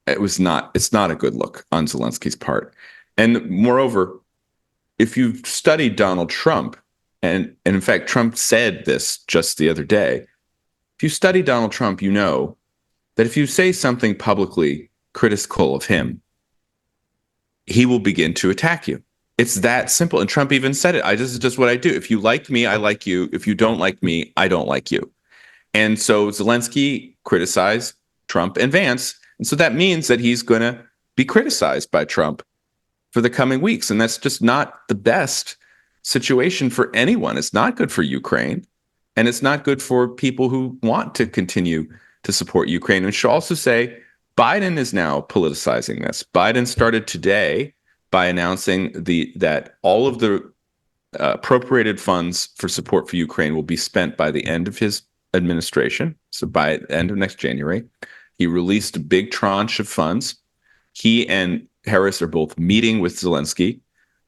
it's not a good look on Zelensky's part. And moreover, if you've studied Donald Trump, and in fact, Trump said this just the other day, if you study Donald Trump, you know that if you say something publicly critical of him, he will begin to attack you. It's that simple. And Trump even said it. This is just what I do. If you like me, I like you. If you don't like me, I don't like you. And so Zelensky criticized Trump and Vance. And so that means that he's going to be criticized by Trump for the coming weeks. And that's just not the best situation for anyone. It's not good for Ukraine. And it's not good for people who want to continue to support Ukraine. And we should also say Biden is now politicizing this. Biden started today by announcing that all of the appropriated funds for support for Ukraine will be spent by the end of his administration. So by the end of next January, he released a big tranche of funds. He and Harris are both meeting with Zelensky.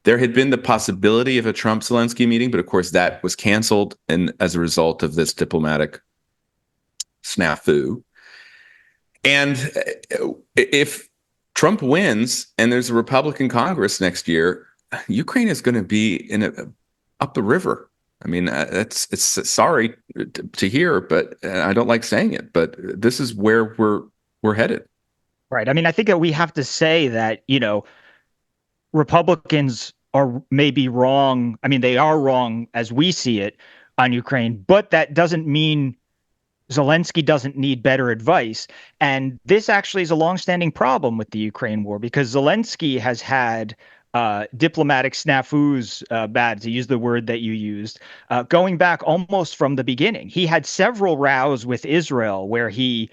There had been the possibility of a Trump-Zelensky meeting, but of course that was canceled and as a result of this diplomatic snafu. And if Trump wins and there's a Republican Congress next year, Ukraine is going to be up the river. I mean, it's sorry to hear, but I don't like saying it, but this is where we're headed. Right. I mean, I think that we have to say that, Republicans are maybe wrong. I mean, they are wrong as we see it on Ukraine, but that doesn't mean Zelensky doesn't need better advice. And this actually is a longstanding problem with the Ukraine war because Zelensky has had diplomatic snafus, bad to use the word that you used, going back almost from the beginning. He had several rows with Israel where he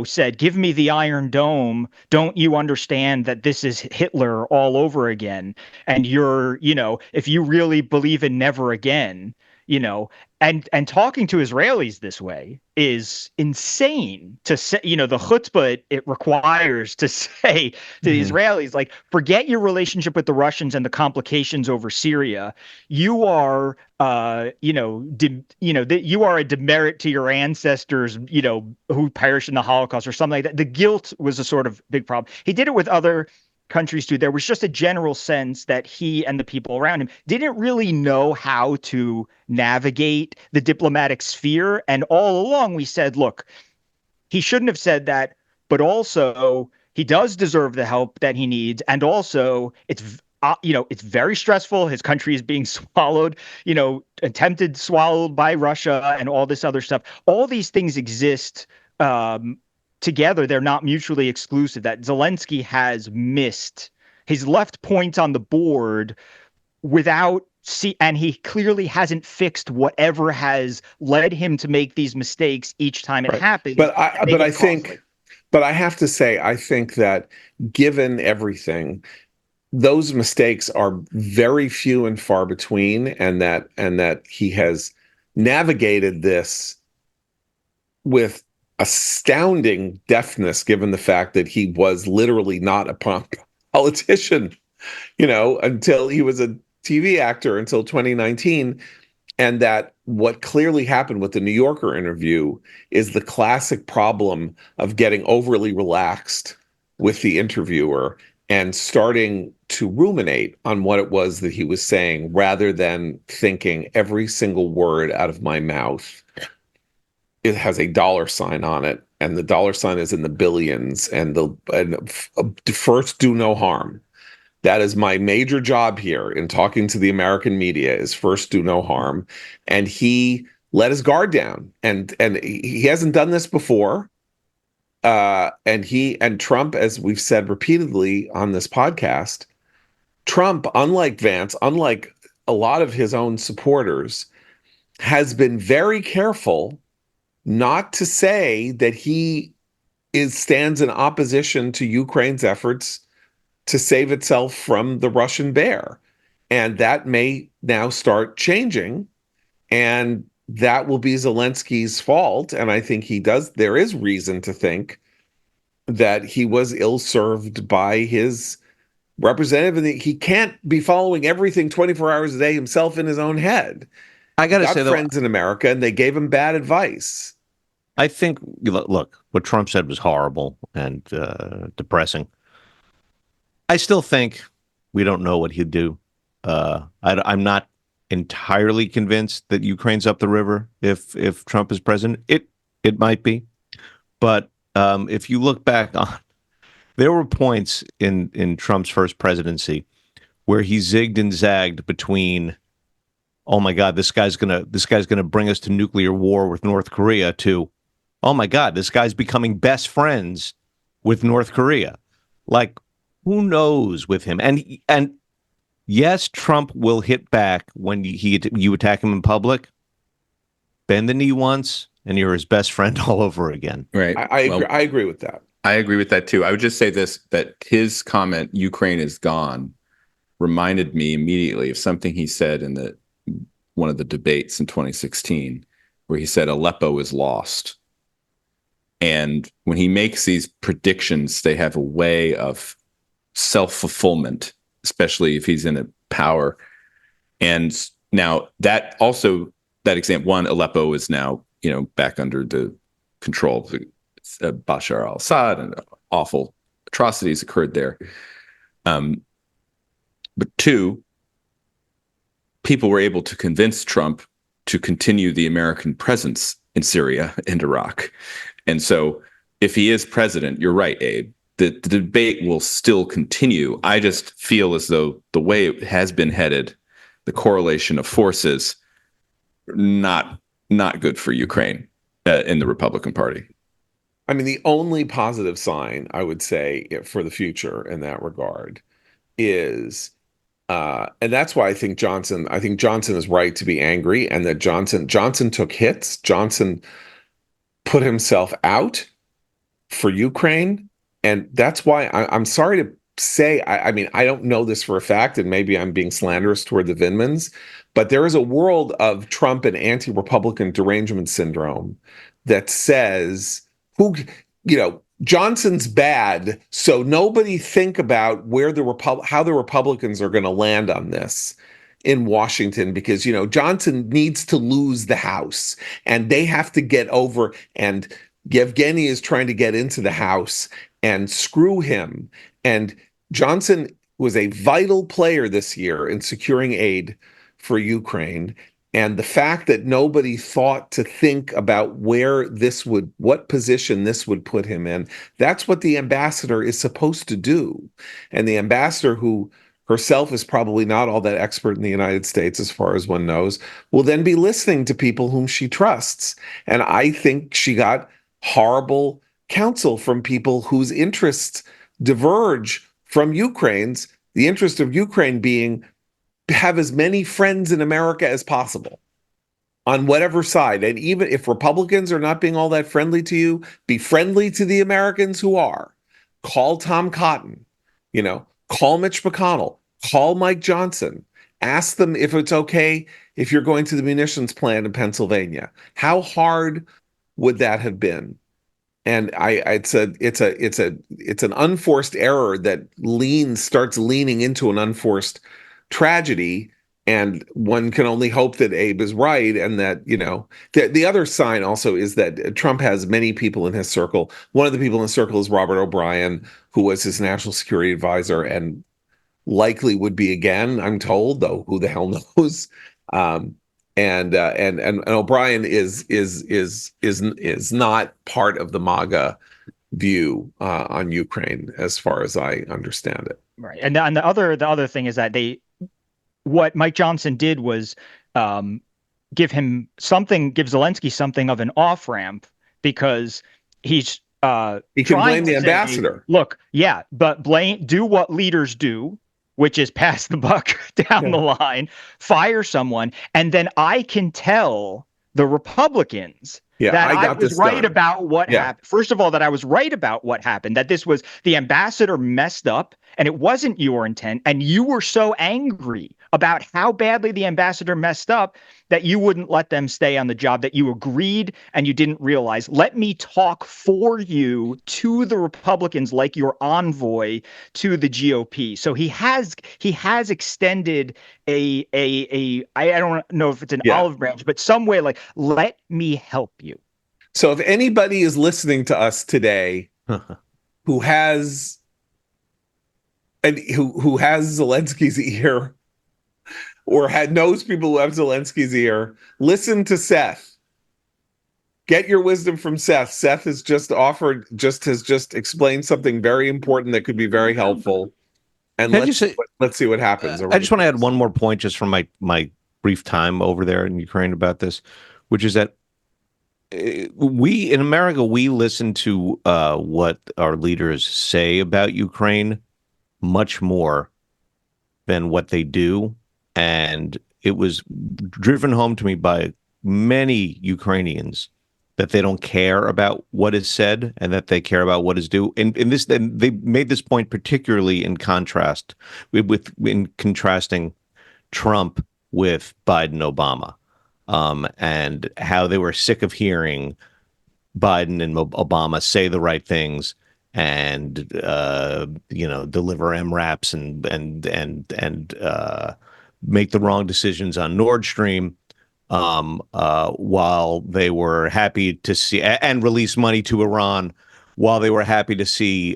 said, give me the Iron Dome. Don't you understand that this is Hitler all over again? And if you really believe in never again, and talking to Israelis this way is insane to say, the chutzpah it requires to say to the Israelis, like, forget your relationship with the Russians and the complications over Syria. You are, you are a demerit to your ancestors, who perished in the Holocaust or something like that. The guilt was a sort of big problem. He did it with other countries too. There was just a general sense that he and the people around him didn't really know how to navigate the diplomatic sphere. And all along we said, look, he shouldn't have said that, but also he does deserve the help that he needs. And also it's very stressful. His country is being swallowed, attempted swallowed by Russia and all this other stuff. All these things exist together. They're not mutually exclusive. That Zelensky has missed. He's left points on the board and he clearly hasn't fixed whatever has led him to make these mistakes each time it happens. But I have to say, I think that given everything, those mistakes are very few and far between, and that he has navigated this with astounding deftness, given the fact that he was literally not a politician, until he was a TV actor until 2019. And that what clearly happened with the New Yorker interview is the classic problem of getting overly relaxed with the interviewer and starting to ruminate on what it was that he was saying rather than thinking every single word out of my mouth, it has a dollar sign on it, and the dollar sign is in the billions, and first, do no harm. That is my major job here in talking to the American media, is first do no harm. And he let his guard down, and he hasn't done this before. And he and Trump, as we've said repeatedly on this podcast, Trump, unlike Vance, unlike a lot of his own supporters, has been very careful not to say that he stands in opposition to Ukraine's efforts to save itself from the Russian bear. And that may now start changing. And that will be Zelensky's fault. And I think there is reason to think that he was ill-served by his representative, and he can't be following everything 24 hours a day himself in his own head. I got to He's say, got though, friends in America, and they gave him bad advice. I think, look, what Trump said was horrible and depressing. I still think we don't know what he'd do. I'm not entirely convinced that Ukraine's up the river if Trump is president. It might be, but if you look back on, there were points in Trump's first presidency where he zigged and zagged between, oh my God, this guy's gonna bring us to nuclear war with North Korea, to, oh my God, this guy's becoming best friends with North Korea. Like, who knows with him? And yes, Trump will hit back when you attack him in public. Bend the knee once, and you're his best friend all over again. Right. I agree. I agree with that. I agree with that too. I would just say this, that his comment, Ukraine is gone, reminded me immediately of something he said in one of the debates in 2016, where he said Aleppo is lost. And when he makes these predictions, they have a way of self-fulfillment, especially if he's in a power. And now that example, one, Aleppo is now, back under the control of Bashar al-Assad, and awful atrocities occurred there. But two, people were able to convince Trump to continue the American presence in Syria and Iraq. And so if he is president, you're right, Abe, the debate will still continue. I just feel as though the way it has been headed, the correlation of forces, not good for Ukraine in the Republican Party. I mean, the only positive sign I would say for the future in that regard is, and that's why I think Johnson is right to be angry, and that Johnson took hits. Johnson put himself out for Ukraine. And that's why I'm sorry to say, I mean, I don't know this for a fact, and maybe I'm being slanderous toward the Vindmans, but there is a world of Trump and anti-Republican derangement syndrome that says, Johnson's bad, so nobody think about how the Republicans are going to land on this in Washington, because, Johnson needs to lose the House, and they have to get over, and Yevgeny is trying to get into the House, and screw him. And Johnson was a vital player this year in securing aid for Ukraine. And the fact that nobody thought to think about what position this would put him in, that's what the ambassador is supposed to do. And the ambassador, who herself is probably not all that expert in the United States, as far as one knows, will then be listening to people whom she trusts. And I think she got horrible counsel from people whose interests diverge from Ukraine's, the interest of Ukraine being have as many friends in America as possible on whatever side. And even if Republicans are not being all that friendly to you, be friendly to the Americans who are. Call Tom Cotton, call Mitch McConnell, call Mike Johnson, ask them if it's okay if you're going to the munitions plant in Pennsylvania. How hard would that have been? And it's an unforced error that starts leaning into an unforced tragedy, and one can only hope that Abe is right, and that the other sign also is that Trump has many people in his circle. One of the people in the circle is Robert O'Brien, who was his national security advisor and likely would be again, I'm told, though who the hell knows. And O'Brien is not part of the MAGA view on Ukraine, as far as I understand it. Right, and the other thing is that what Mike Johnson did was give Zelensky something of an off ramp because he's He can trying blame the to say, ambassador. look, yeah, but do what leaders do, which is pass the buck down the line, fire someone, and then I can tell the Republicans that I I got was this right done. about what happened. First of all, that I was right about what happened, that this was the ambassador messed up and it wasn't your intent. And you were so angry about how badly the ambassador messed up that you wouldn't let them stay on the job, that you agreed and you didn't realize. Let me talk for you to the Republicans like your envoy to the GOP. So he has extended I don't know if it's an olive branch, but some way like, let me help you. So if anybody is listening to us today who has Zelensky's ear or knows people who have Zelensky's ear, listen to Seth. Get your wisdom from Seth. Seth has just explained something very important that could be very helpful. And let's see what happens. I just want to add one more point just from my brief time over there in Ukraine about this, which is that we in America, we listen to what our leaders say about Ukraine much more than what they do. And it was driven home to me by many Ukrainians that they don't care about what is said and that they care about what is due. And they made this point particularly in contrast in contrasting Trump with Biden, Obama, and how they were sick of hearing Biden and Obama say the right things and deliver MRAPs and make the wrong decisions on Nord Stream. While they were happy to see and release money to Iran, while they were happy to see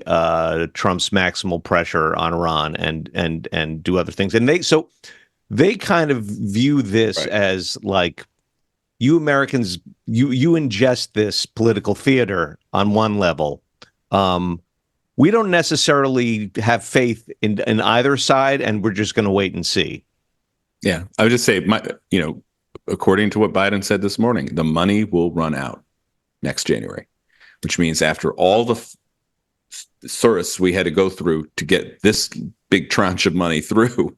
Trump's maximal pressure on Iran and do other things, and they kind of view this as like, you Americans, you ingest this political theater on one level. We don't necessarily have faith in either side, and we're just going to wait and see. Yeah, I would just say, according to what Biden said this morning, the money will run out next January, which means after all the source we had to go through to get this big tranche of money through,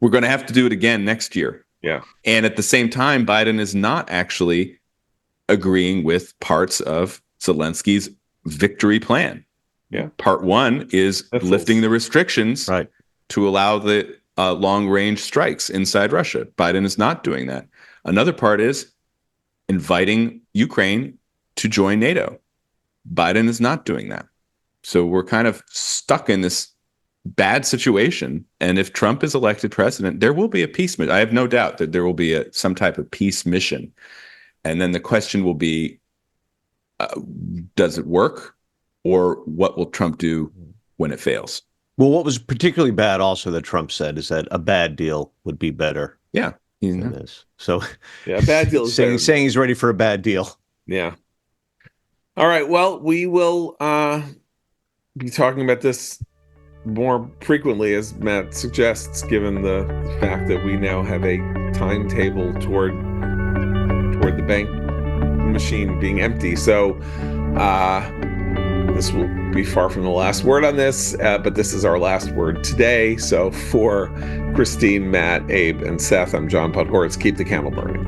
we're going to have to do it again next year. Yeah. And at the same time, Biden is not actually agreeing with parts of Zelensky's victory plan. Yeah. Part one is lifting the restrictions to allow the long-range strikes inside Russia. Biden is not doing that. Another part is inviting Ukraine to join NATO. Biden is not doing that. So we're kind of stuck in this bad situation. And if Trump is elected president, there will be a peace mission. I have no doubt that there will be some type of peace mission. And then the question will be, does it work? Or what will Trump do when it fails? Well, what was particularly bad also that Trump said is that a bad deal would be better. Yeah. Than this. So a bad deal is saying he's ready for a bad deal. Yeah. All right. Well, we will be talking about this more frequently, as Matt suggests, given the fact that we now have a timetable toward the bank machine being empty. So this will be far from the last word on this, but this is our last word today. So for Christine, Matt, Abe, and Seth, I'm John Podhoretz. Keep the candle burning.